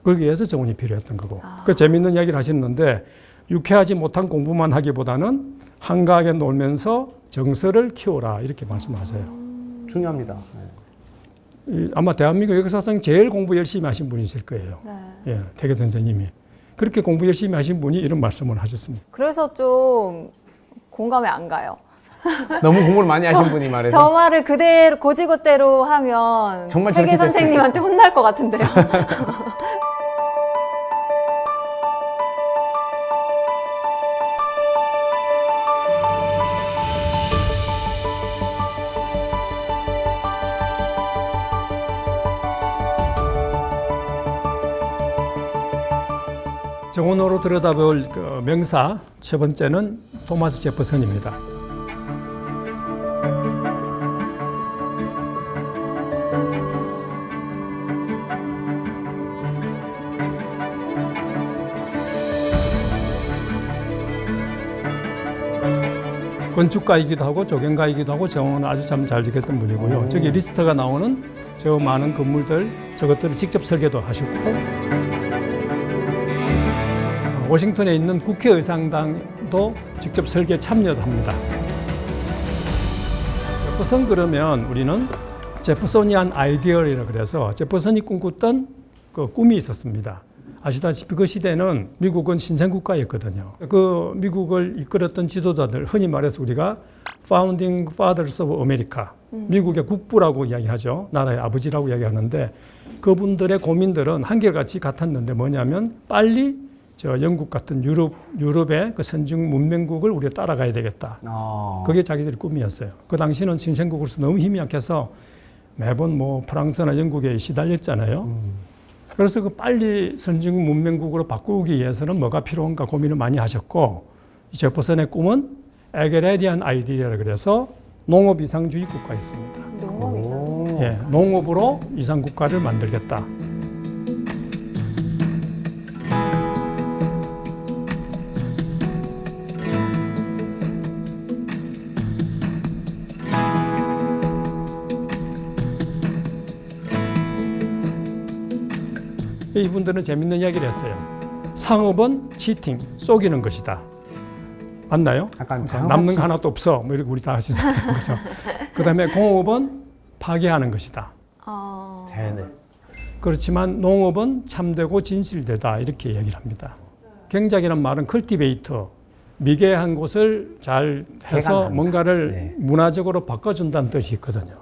그러기 위해서 정원이 필요했던 거고 그 재미있는 이야기를 하셨는데 유쾌하지 못한 공부만 하기보다는 한가하게 놀면서 정서를 키워라 이렇게 말씀하세요. 중요합니다. 아마 대한민국 역사상 제일 공부 열심히 하신 분이실 거예요. 네. 예, 태계 선생님이. 그렇게 공부 열심히 하신 분이 이런 말씀을 하셨습니다. 그래서 좀 공감이 안 가요. 너무 공부를 많이 하신 분이 말해서. 저 말을 그대로 고지고대로 하면 정말 태계 저렇게 됐을 선생님한테 혼날 것 같은데요. 정원으로 들여다볼 그 명사 첫 번째는 토마스 제퍼슨입니다. 건축가이기도 하고 조경가이기도 하고 정원을 아주 참 잘 지켰던 분이고요. 저기 리스트가 나오는 저 많은 건물들 저것들을 직접 설계도 하시고 워싱턴에 있는 국회의상당도 직접 설계에 참여도 합니다. 제퍼슨 그러면 우리는 제퍼소니안 아이디어이라 그래서 제퍼슨이 꿈꿨던 그 꿈이 있었습니다. 아시다시피 그 시대는 미국은 신생국가였거든요. 그 미국을 이끌었던 지도자들, 흔히 말해서 우리가 Founding Fathers of America, 미국의 국부라고 이야기하죠. 나라의 아버지라고 이야기하는데 그분들의 고민들은 한결같이 같았는데 뭐냐면 빨리 저 영국 같은 유럽의 그 선진 문명국을 우리가 따라가야 되겠다. 그게 자기들의 꿈이었어요. 그 당시는 신생국으로서 너무 힘이 약해서 매번 뭐 프랑스나 영국에 시달렸잖아요. 그래서 그 빨리 선진 문명국으로 바꾸기 위해서는 뭐가 필요한가 고민을 많이 하셨고 이 제퍼슨의 꿈은 에게레리안 아이디어라 그래서 농업 이상주의 국가였습니다. 농업 이상. 예, 농업으로 이상 국가를 만들겠다. 이분들은 재밌는 이야기를 했어요. 상업은 치팅, 속이는 것이다. 맞나요? 약간 남는 거 하나도 없어. 뭐 이렇게 우리 다 하시잖아요. 그렇죠? 그 다음에 공업은 파괴하는 것이다. 자연을. 그렇지만 농업은 참되고 진실되다. 이렇게 얘기를 합니다. 경작이라는 말은 컬티베이터, 미개한 곳을 잘 해서 개간한다. 뭔가를 네. 문화적으로 바꿔준다는 뜻이 있거든요.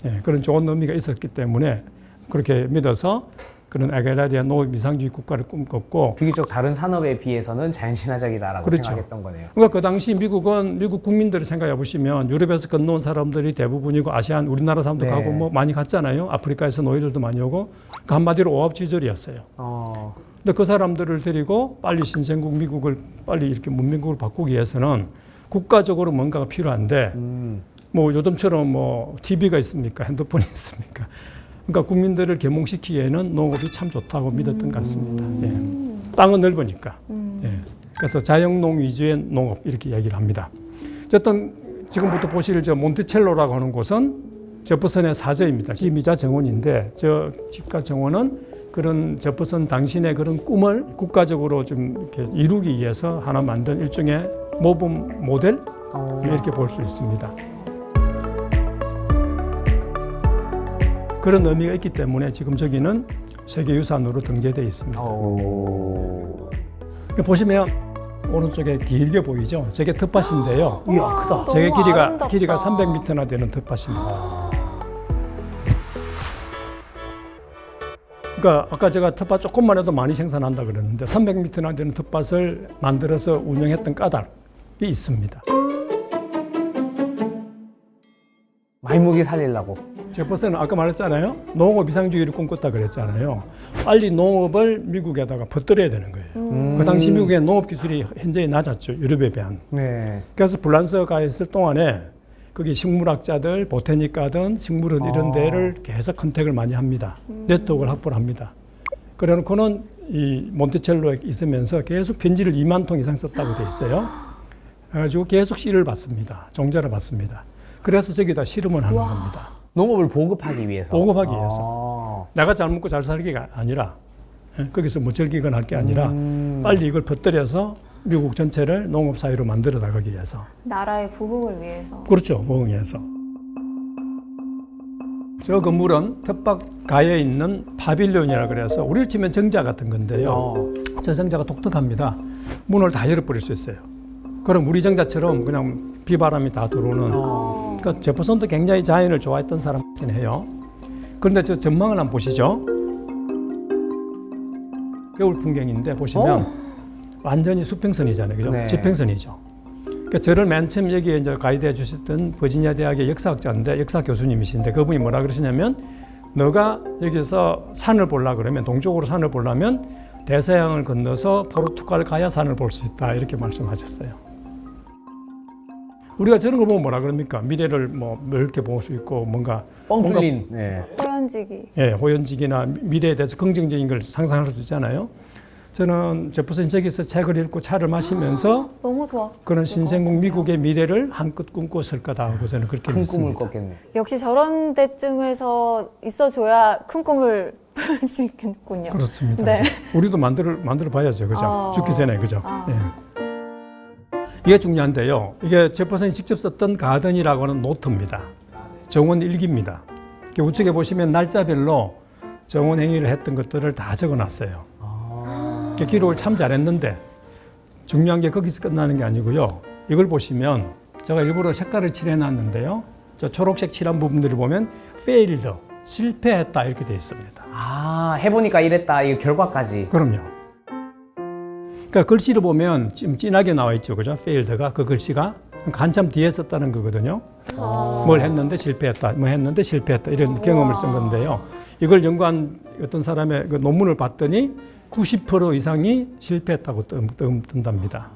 예, 그런 좋은 의미가 있었기 때문에 그렇게 믿어서 그런 아그라리아 농업 이상주의 국가를 꿈꿨고 비교적 다른 산업에 비해서는 자연친화적이다라고 그렇죠. 생각했던 거네요. 그러니까 그 당시 미국은 미국 국민들을 생각해 보시면 유럽에서 건너온 사람들이 대부분이고 아시안 우리나라 사람도 네. 가고 뭐 많이 갔잖아요. 아프리카에서 노예들도 많이 오고 그 한마디로 오합지졸이었어요. 근데 그 사람들을 데리고 빨리 신생국 미국을 빨리 이렇게 문명국을 바꾸기 위해서는 국가적으로 뭔가가 필요한데 뭐 요즘처럼 뭐 TV가 있습니까? 핸드폰이 있습니까? 그러니까 국민들을 계몽시키기에는 농업이 참 좋다고 믿었던 것 같습니다. 예. 땅은 넓으니까. 예. 그래서 자영농 위주의 농업 이렇게 얘기를 합니다. 어쨌든 지금부터 보실 저 몬티첼로라고 하는 곳은 제퍼슨의 사저입니다. 지미자 정원인데 저 집과 정원은 그런 제퍼슨 당신의 그런 꿈을 국가적으로 좀 이렇게 이루기 위해서 하나 만든 일종의 모범 모델 이렇게 볼 수 있습니다. 그런 의미가 있기 때문에 지금 저기는 세계유산으로 등재되어 있습니다. 보시면 오른쪽에 길게 보이죠? 저게 텃밭인데요. 이야, 크다. 저게 너무 아름답다. 길이가 300m나 되는 텃밭입니다. 그러니까 아까 제가 텃밭 조금만 해도 많이 생산한다 그랬는데 300m나 되는 텃밭을 만들어서 운영했던 까닭이 있습니다. 말목이 살리려고. 제퍼슨은 아까 말했잖아요. 농업 이상주의를 꿈꿨다 그랬잖아요. 빨리 농업을 미국에다가 퍼뜨려야 되는 거예요. 그 당시 미국의 농업 기술이 현저히 낮았죠. 유럽에 비한. 네. 그래서 프랑스 가 있을 동안에 거기 식물학자들, 보테니카든 식물원 이런 데를 계속 컨택을 많이 합니다. 네트워크를 확보를 합니다. 그래놓고는 이 몬티첼로에 있으면서 계속 편지를 2만 통 이상 썼다고 돼 있어요. 그래가지고 계속 씨를 받습니다. 종자를 받습니다. 그래서 저기다 실험을 하는 겁니다. 농업을 보급하기 위해서. 보급하기 위해서. 내가 잘 먹고 잘 살기가 아니라 거기서 뭐 즐기거나 할 게 아니라 빨리 이걸 퍼뜨려서 미국 전체를 농업 사회로 만들어 나가기 위해서. 나라의 부흥을 위해서. 그렇죠. 부흥 위해서. 저 건물은 텃밭 가에 있는 파빌리온이라 그래서 우리를 치면 정자 같은 건데요. 저 정자가 독특합니다. 문을 다 열어버릴 수 있어요. 그럼 우리 정자처럼 그냥 비바람이 다 들어오는. 그러니까 제퍼슨도 굉장히 자연을 좋아했던 사람이긴 해요. 그런데 저 전망을 한번 보시죠. 겨울 풍경인데 보시면 완전히 수평선이잖아요. 그죠? 네. 지평선이죠. 그러니까 저를 맨 처음 여기에 이제 가이드해 주셨던 버지니아 대학의 역사학자인데 역사 교수님이신데 그분이 뭐라 그러시냐면 너가 여기서 산을 보려고 그러면 동쪽으로 산을 보려면 대서양을 건너서 포르투갈 가야 산을 볼 수 있다 이렇게 말씀하셨어요. 우리가 저런 거 보면 뭐라 그럽니까? 미래를 뭐 넓게 볼 수 있고 뭔가 뻥 뚫린. 네. 호연지기. 예, 호연직이나 미래에 대해서 긍정적인 걸 상상할 수 있잖아요. 저는 제퍼슨 저기서 책을 읽고 차를 마시면서 너무 좋아. 그런 신생국 미국의 미래를 한껏 꿈꿨을 거다 하고 저는 그렇게 큰 꿈을 믿습니다. 꿨겠네. 역시 저런 데쯤에서 있어줘야 큰 꿈을 풀 수 있겠군요. 그렇습니다. 네. 우리도 만들어 봐야죠, 그죠? 죽기 전에, 그죠? 예. 이게 중요한데요. 이게 제퍼슨이 직접 썼던 가든이라고 하는 노트입니다. 정원 일기입니다. 우측에 보시면 날짜별로 정원 행위를 했던 것들을 다 적어놨어요. 기록을 참 잘했는데 중요한 게 거기서 끝나는 게 아니고요. 이걸 보시면 제가 일부러 색깔을 칠해놨는데요. 저 초록색 칠한 부분들을 보면 failed, 실패했다 이렇게 되어 있습니다. 해보니까 이랬다. 이 결과까지. 그럼요. 그러니까 글씨를 보면 좀 진하게 나와 있죠. 그죠? failed가 그 글씨가 한참 뒤에 썼다는 거거든요. 뭘 했는데 실패했다, 뭐 했는데 실패했다 이런 경험을 쓴 건데요. 이걸 연구한 어떤 사람의 그 논문을 봤더니 90% 이상이 실패했다고 뜬답니다.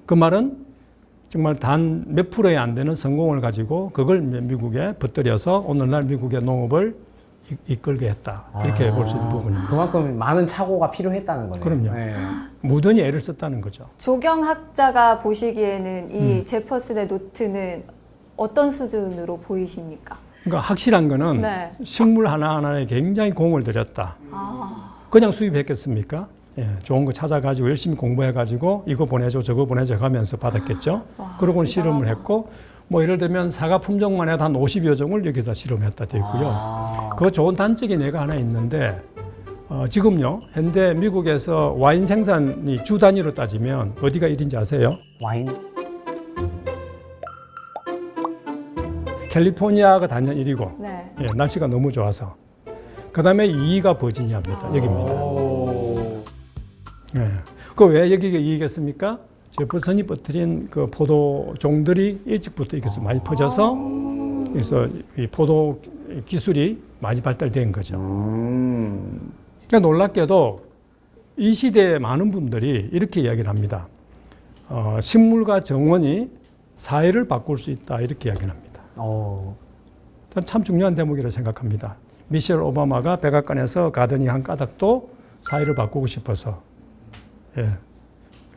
그 말은 정말 단 몇 프로에 안 되는 성공을 가지고 그걸 미국에 퍼뜨려서 오늘날 미국의 농업을 이끌게 했다. 이렇게 볼 수 있는 부분입니다. 그만큼 많은 착오가 필요했다는 거네요. 그럼요. 네. 무던히 애를 썼다는 거죠. 조경학자가 보시기에는 이 제퍼슨의 노트는 어떤 수준으로 보이십니까? 그러니까 확실한 거는 네. 식물 하나하나에 굉장히 공을 들였다. 그냥 수입했겠습니까? 예, 좋은 거 찾아가지고 열심히 공부해가지고 이거 보내줘 저거 보내줘 하면서 받았겠죠. 그러고는 실험을 했고 뭐 예를 들면 사과 품종만 해도 한 50여 종을 여기다 실험했다 되어 있고요. 그 좋은 단적인 예가 하나 있는데 지금요 현대 미국에서 와인 생산이 주 단위로 따지면 어디가 1인지 아세요? 와인. 캘리포니아가 단연 1위고 네. 예, 날씨가 너무 좋아서 그다음에 2위가 버지니아입니다. 여기입니다. 네. 그 왜 여기가 2위겠습니까? 제퍼슨이 퍼뜨린 그 포도종들이 일찍부터 이것을 많이 퍼져서 그래서 이 포도 기술이 많이 발달된 거죠. 그러니까 놀랍게도 이 시대에 많은 분들이 이렇게 이야기를 합니다. 식물과 정원이 사회를 바꿀 수 있다 이렇게 이야기를 합니다. 저는 참 중요한 대목이라고 생각합니다. 미셸 오바마가 백악관에서 가더니 한 까닭도 사회를 바꾸고 싶어서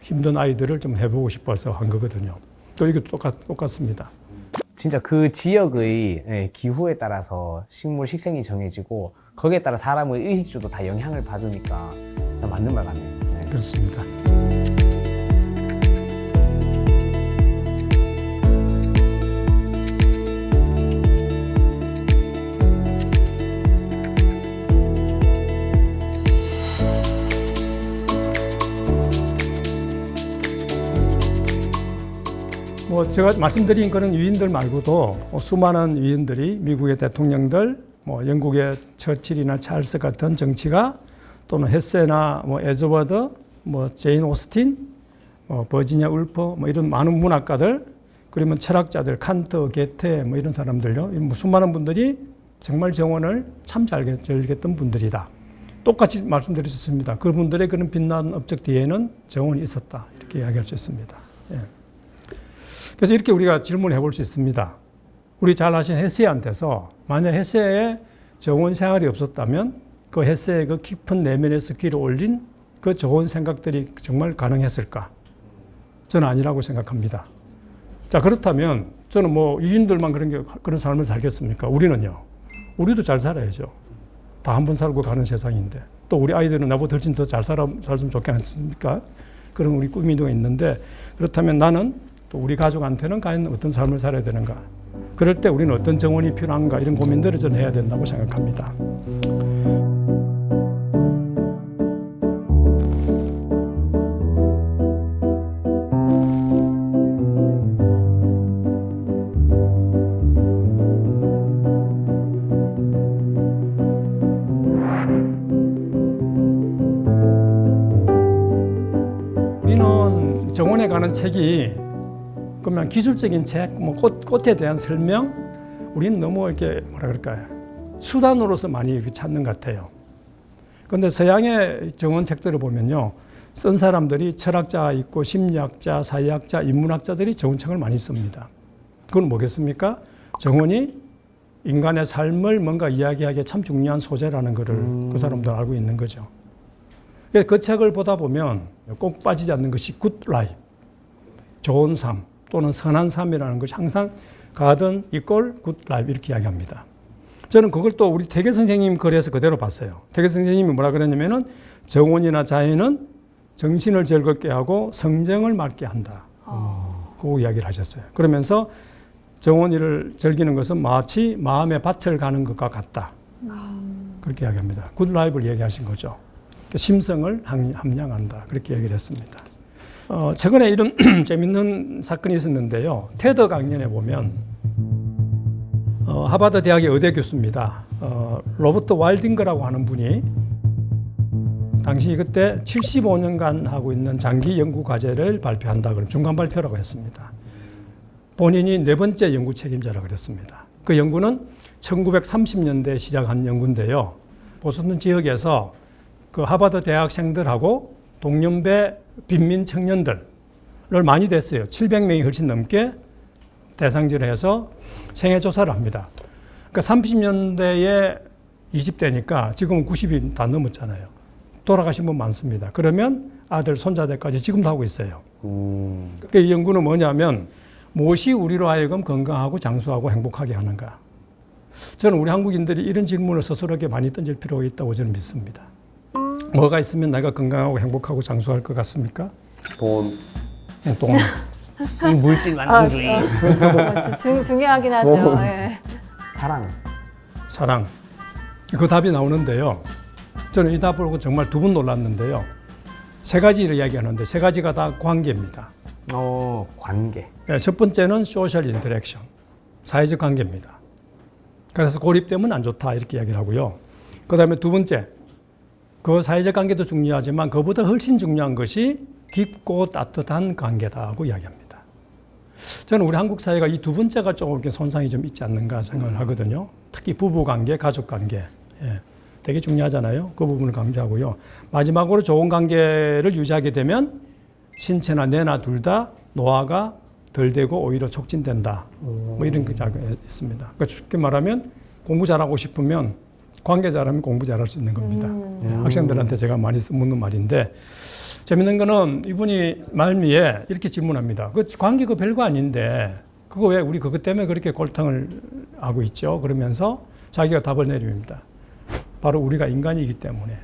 힘든 아이들을 좀 해보고 싶어서 한 거거든요. 또 이게 똑같습니다. 진짜 그 지역의 기후에 따라서 식물 식생이 정해지고 거기에 따라 사람의 의식주도 다 영향을 받으니까 맞는 말 같네요. 네. 그렇습니다. 뭐 제가 말씀드린 그런 위인들 말고도 수많은 위인들이 미국의 대통령들, 뭐 영국의 처칠이나 찰스 같은 정치가 또는 헤세나 뭐 에즈워드, 뭐 제인 오스틴, 뭐 버지니아 울프, 뭐 이런 많은 문학가들, 그러면 철학자들 칸트, 게테 뭐 이런 사람들요. 수많은 분들이 정말 정원을 참 잘 즐겼던 분들이다. 똑같이 말씀드렸습니다. 그분들의 그런 빛나는 업적 뒤에는 정원이 있었다. 이렇게 이야기할 수 있습니다. 예. 그래서 이렇게 우리가 질문을 해볼 수 있습니다. 우리 잘 아신 헤세한테서 만약 헤세의 정원 생활이 없었다면 그 헤세의 그 깊은 내면에서 길어 올린 그 좋은 생각들이 정말 가능했을까? 저는 아니라고 생각합니다. 자, 그렇다면 저는 뭐 위인들만 그런 삶을 살겠습니까? 우리는요. 우리도 잘 살아야죠. 다 한 번 살고 가는 세상인데 또 우리 아이들은 나보다 훨씬 더 잘 살았으면 좋지 않습니까? 그런 우리 꿈이 있는데 그렇다면 나는 또 우리 가족한테는 과연 어떤 삶을 살아야 되는가? 그럴 때 우리는 어떤 정원이 필요한가? 이런 고민들을 저는 해야 된다고 생각합니다. 우리는 정원에 가는 책이 그러면 기술적인 책, 뭐 꽃에 대한 설명, 우리는 너무 이렇게 뭐라 그럴까요? 수단으로서 많이 이렇게 찾는 것 같아요. 그런데 서양의 정원 책들을 보면요, 쓴 사람들이 철학자 있고 심리학자, 사회학자, 인문학자들이 정원책을 많이 씁니다. 그건 뭐겠습니까? 정원이 인간의 삶을 뭔가 이야기하기에 참 중요한 소재라는 것을 그 사람들 알고 있는 거죠. 그 책을 보다 보면 꼭 빠지지 않는 것이 굿 라이프, 좋은 삶. 또는 선한 삶이라는 것이 항상 가든 이꼴 굿 라이프 이렇게 이야기합니다. 저는 그걸 또 우리 태계 선생님 글에서 그대로 봤어요. 태계 선생님이 뭐라 그랬냐면은 정원이나 자연은 정신을 즐겁게 하고 성정을 맑게 한다. 그 이야기를 하셨어요. 그러면서 정원을 즐기는 것은 마치 마음의 밭을 가는 것과 같다. 그렇게 이야기합니다. 굿 라이프를 얘기하신 거죠. 심성을 함양한다. 그렇게 얘기를 했습니다. 최근에 이런 재밌는 사건이 있었는데요. 테드 강연에 보면 하버드 대학의 의대 교수입니다. 로버트 와일딩거라고 하는 분이 당시 그때 75년간 하고 있는 장기 연구 과제를 발표한다. 그럼 중간 발표라고 했습니다. 본인이 4번째 연구 책임자라고 그랬습니다. 그 연구는 1930년대에 시작한 연구인데요. 보스턴 지역에서 그 하버드 대학생들하고 동년배 빈민 청년들을 많이 됐어요. 700명이 훨씬 넘게 대상지를 해서 생애 조사를 합니다. 그러니까 30년대에 20대니까 지금은 90이 다 넘었잖아요. 돌아가신 분 많습니다. 그러면 아들, 손자들까지 지금도 하고 있어요. 그러니까 이 연구는 뭐냐면 무엇이 우리로 하여금 건강하고 장수하고 행복하게 하는가. 저는 우리 한국인들이 이런 질문을 스스로에게 많이 던질 필요가 있다고 저는 믿습니다. 뭐가 있으면 내가 건강하고 행복하고 장수할 것 같습니까? 돈. 돈. 이 물질 만능주의. 중요하긴 하죠. 예. 사랑. 그 답이 나오는데요. 저는 이 답을 보고 정말 두 번 놀랐는데요. 3가지를 이야기하는데 3가지가 다 관계입니다. 관계. 첫 번째는 소셜 인터랙션, 사회적 관계입니다. 그래서 고립되면 안 좋다 이렇게 이야기를 하고요. 그 다음에 두 번째, 그 사회적 관계도 중요하지만 그보다 훨씬 중요한 것이 깊고 따뜻한 관계다고 이야기합니다. 저는 우리 한국 사회가 이 두 번째가 조금 이렇게 손상이 좀 있지 않는가 생각을 하거든요. 특히 부부 관계, 가족 관계. 예, 되게 중요하잖아요. 그 부분을 강조하고요. 마지막으로 좋은 관계를 유지하게 되면 신체나 뇌나 둘 다 노화가 덜 되고 오히려 촉진된다. 뭐 이런 게 있습니다. 그러니까 쉽게 말하면 공부 잘하고 싶으면 관계 잘하면 공부 잘할 수 있는 겁니다. 예, 학생들한테 제가 많이 묻는 말인데 재밌는 거는 이분이 말미에 이렇게 질문합니다. 그 관계 그 별거 아닌데 그거 왜 우리 그것 때문에 그렇게 골탕을 하고 있죠? 그러면서 자기가 답을 내립니다. 바로 우리가 인간이기 때문에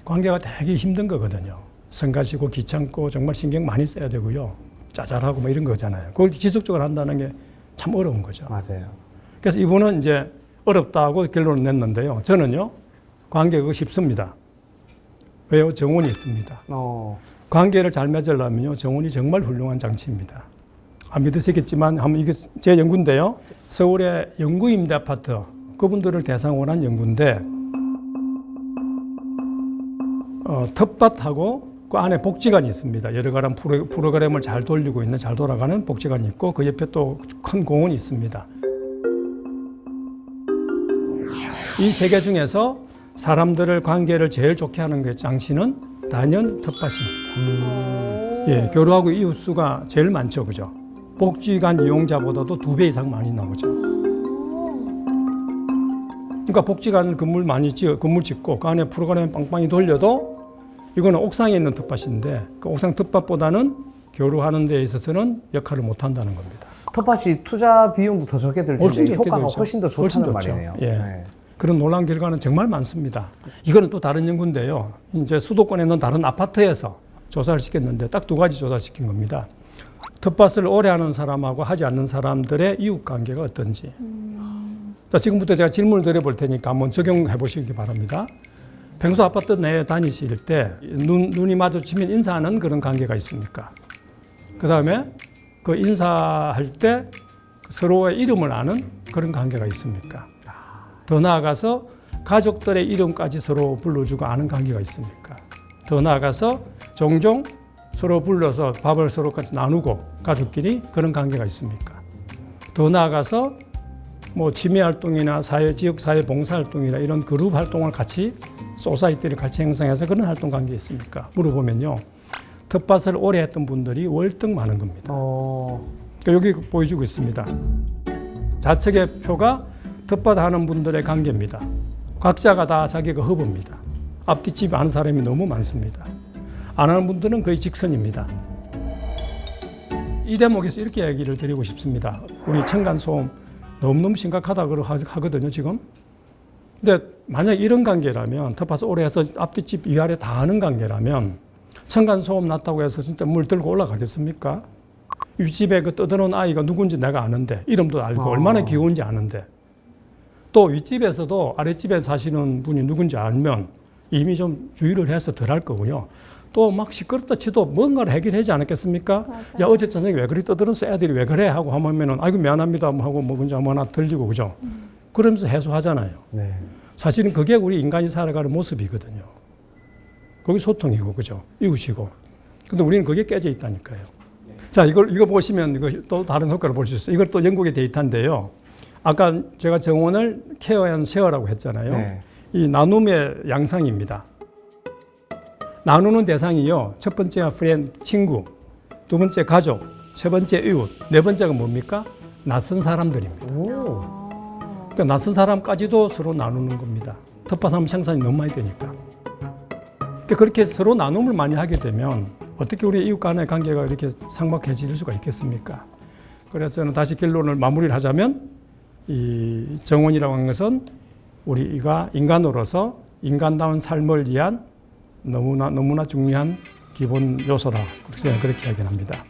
관계가 되게 힘든 거거든요. 성가시고 귀찮고 정말 신경 많이 써야 되고요. 짜잘하고 뭐 이런 거잖아요. 그걸 지속적으로 한다는 게 참 어려운 거죠. 맞아요. 그래서 이분은 이제 어렵다고 결론을 냈는데요. 저는요, 관계가 쉽습니다. 왜요? 정원이 있습니다. 관계를 잘 맺으려면요, 정원이 정말 훌륭한 장치입니다. 안 믿으시겠지만, 한번 이게 제 연구인데요. 서울의 영구임대 아파트, 그분들을 대상으로 한 연구인데, 텃밭하고 그 안에 복지관이 있습니다. 여러 가지 프로그램을 잘 돌리고 있는, 잘 돌아가는 복지관이 있고, 그 옆에 또 큰 공원이 있습니다. 이 세 개 중에서 사람들을 관계를 제일 좋게 하는 게 장치는 단연 텃밭입니다. 예, 교류하고 이웃 수가 제일 많죠, 그죠? 복지관 이용자보다도 2배 이상 많이 나오죠. 그러니까 복지관 건물 짓고 그 안에 프로그램 빵빵히 돌려도 이거는 옥상에 있는 텃밭인데 그 옥상 텃밭보다는 교류하는 데 있어서는 역할을 못 한다는 겁니다. 텃밭이 투자 비용도 더 적게 들 훨씬 텐데 적게 효과가 들죠. 훨씬 더 훨씬 좋다는 좋죠. 말이네요. 예. 네. 그런 놀라운 결과는 정말 많습니다. 이거는 또 다른 연구인데요. 이제 수도권에 있는 다른 아파트에서 조사를 시켰는데 딱 2가지 조사시킨 겁니다. 텃밭을 오래 하는 사람하고 하지 않는 사람들의 이웃 관계가 어떤지. 자, 지금부터 제가 질문을 드려볼 테니까 한번 적용해 보시기 바랍니다. 평소 아파트 내에 다니실 때 눈이 마주치면 인사하는 그런 관계가 있습니까? 그 다음에 그 인사할 때 서로의 이름을 아는 그런 관계가 있습니까? 더 나아가서 가족들의 이름까지 서로 불러주고 아는 관계가 있습니까? 더 나아가서 종종 서로 불러서 밥을 서로 같이 나누고 가족끼리 그런 관계가 있습니까? 더 나아가서 뭐 취미 활동이나 지역 사회 봉사 활동이나 이런 그룹 활동을 같이 소사이티를 같이 형성해서 그런 활동 관계 있습니까? 물어보면요. 텃밭을 오래 했던 분들이 월등 많은 겁니다. 그러니까 여기 보여주고 있습니다. 좌측의 표가 텃밭 하는 분들의 관계입니다. 각자가 다 자기가 허브입니다. 앞뒤집 아는 사람이 너무 많습니다. 안 하는 분들은 거의 직선입니다. 이 대목에서 이렇게 얘기를 드리고 싶습니다. 우리 층간소음 너무너무 심각하다고 하거든요, 지금. 근데 만약 이런 관계라면, 텃밭을 오래 해서 앞뒤집 위아래 다 아는 관계라면, 층간소음 났다고 해서 진짜 물 들고 올라가겠습니까? 윗집에 그 떠드는 아이가 누군지 내가 아는데, 이름도 알고 얼마나 귀여운지 아는데, 또 윗집에서도 아랫집에 사시는 분이 누군지 알면 이미 좀 주의를 해서 덜 할 거고요. 또 막 시끄럽다 치도 뭔가를 해결하지 않았겠습니까? 맞아요. 야, 어제 저녁에 왜 그리 떠들었어? 애들이 왜 그래? 하고 하면은, 아이고, 미안합니다. 하고 뭐 그냥 뭐 하나 들리고, 그죠? 그러면서 해소하잖아요. 네. 사실은 그게 우리 인간이 살아가는 모습이거든요. 거기 소통이고, 그죠? 이웃이고. 근데 우리는 그게 깨져 있다니까요. 자, 이거 보시면 이거 또 다른 효과를 볼 수 있어요. 이걸 또 영국의 데이터인데요. 아까 제가 정원을 케어 앤 쉐어라고 했잖아요. 네. 이 나눔의 양상입니다. 나누는 대상이요. 첫 번째가 친구, 두 번째 가족, 세 번째 이웃, 네 번째가 뭡니까? 낯선 사람들입니다. 그러니까 낯선 사람까지도 서로 나누는 겁니다. 텃밭하면 생산이 너무 많이 되니까. 그러니까 그렇게 서로 나눔을 많이 하게 되면 어떻게 우리 이웃 간의 관계가 이렇게 삭막해질 수가 있겠습니까? 그래서 저는 다시 결론을 마무리를 하자면 이 정원이라고 하는 것은 우리가 인간으로서 인간다운 삶을 위한 너무나 중요한 기본 요소다. 그렇게 이야기합니다.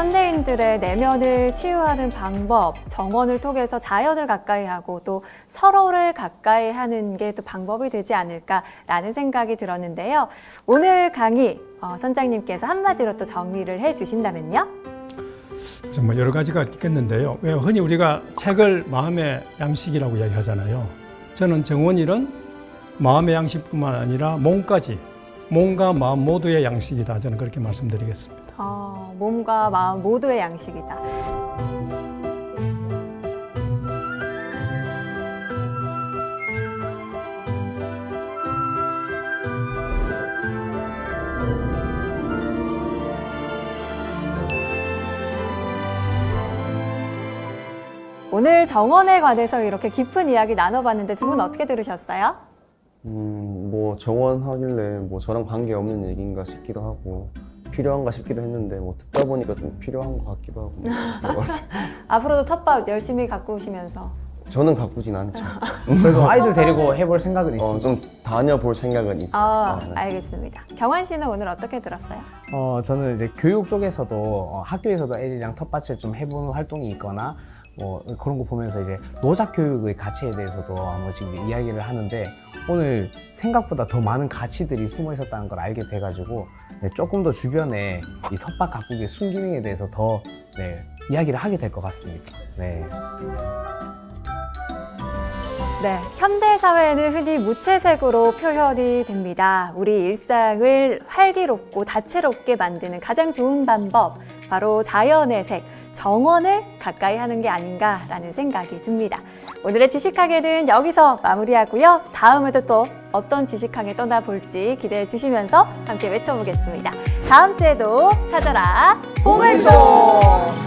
현대인들의 내면을 치유하는 방법, 정원을 통해서 자연을 가까이 하고 또 서로를 가까이 하는 게 또 방법이 되지 않을까라는 생각이 들었는데요. 오늘 강의 선장님께서 한마디로 또 정리를 해주신다면요? 그래서 뭐 여러 가지가 있겠는데요. 왜 흔히 우리가 책을 마음의 양식이라고 이야기하잖아요. 저는 정원일은 마음의 양식뿐만 아니라 몸과 마음 모두의 양식이다. 저는 그렇게 말씀드리겠습니다. 몸과 마음 모두의 양식이다. 오늘 정원에 관해서 이렇게 깊은 이야기 나눠봤는데 두 분 어떻게 들으셨어요? 뭐 정원 하길래 뭐 저랑 관계없는 얘기인가 싶기도 하고 필요한가 싶기도 했는데 뭐 듣다 보니까 좀 필요한 것 같기도 하고 뭐 그런 것 같아요. 앞으로도 텃밭 열심히 가꾸시면서 저는 가꾸진 않죠. 그래도 아이들 데리고 해볼 생각은 있습니다. 좀 다녀볼 생각은 있어요. 네. 알겠습니다. 경환 씨는 오늘 어떻게 들었어요? 저는 이제 교육 쪽에서도 학교에서도 애들이랑 텃밭을 좀 해보는 활동이 있거나 뭐 그런 거 보면서 이제 노작 교육의 가치에 대해서도 한 번씩 이제 이야기를 하는데 오늘 생각보다 더 많은 가치들이 숨어 있었다는 걸 알게 돼가지고 조금 더 주변에 이 텃밭 가꾸기의 순기능에 대해서 더 이야기를 하게 될 것 같습니다. 네. 네, 현대 사회는 흔히 무채색으로 표현이 됩니다. 우리 일상을 활기롭고 다채롭게 만드는 가장 좋은 방법, 바로 자연의 색, 정원을 가까이 하는 게 아닌가라는 생각이 듭니다. 오늘의 지식하게는 여기서 마무리하고요. 다음에도 또 어떤 지식항에 떠나볼지 기대해 주시면서 함께 외쳐보겠습니다. 다음 주에도 찾아라, 보물소!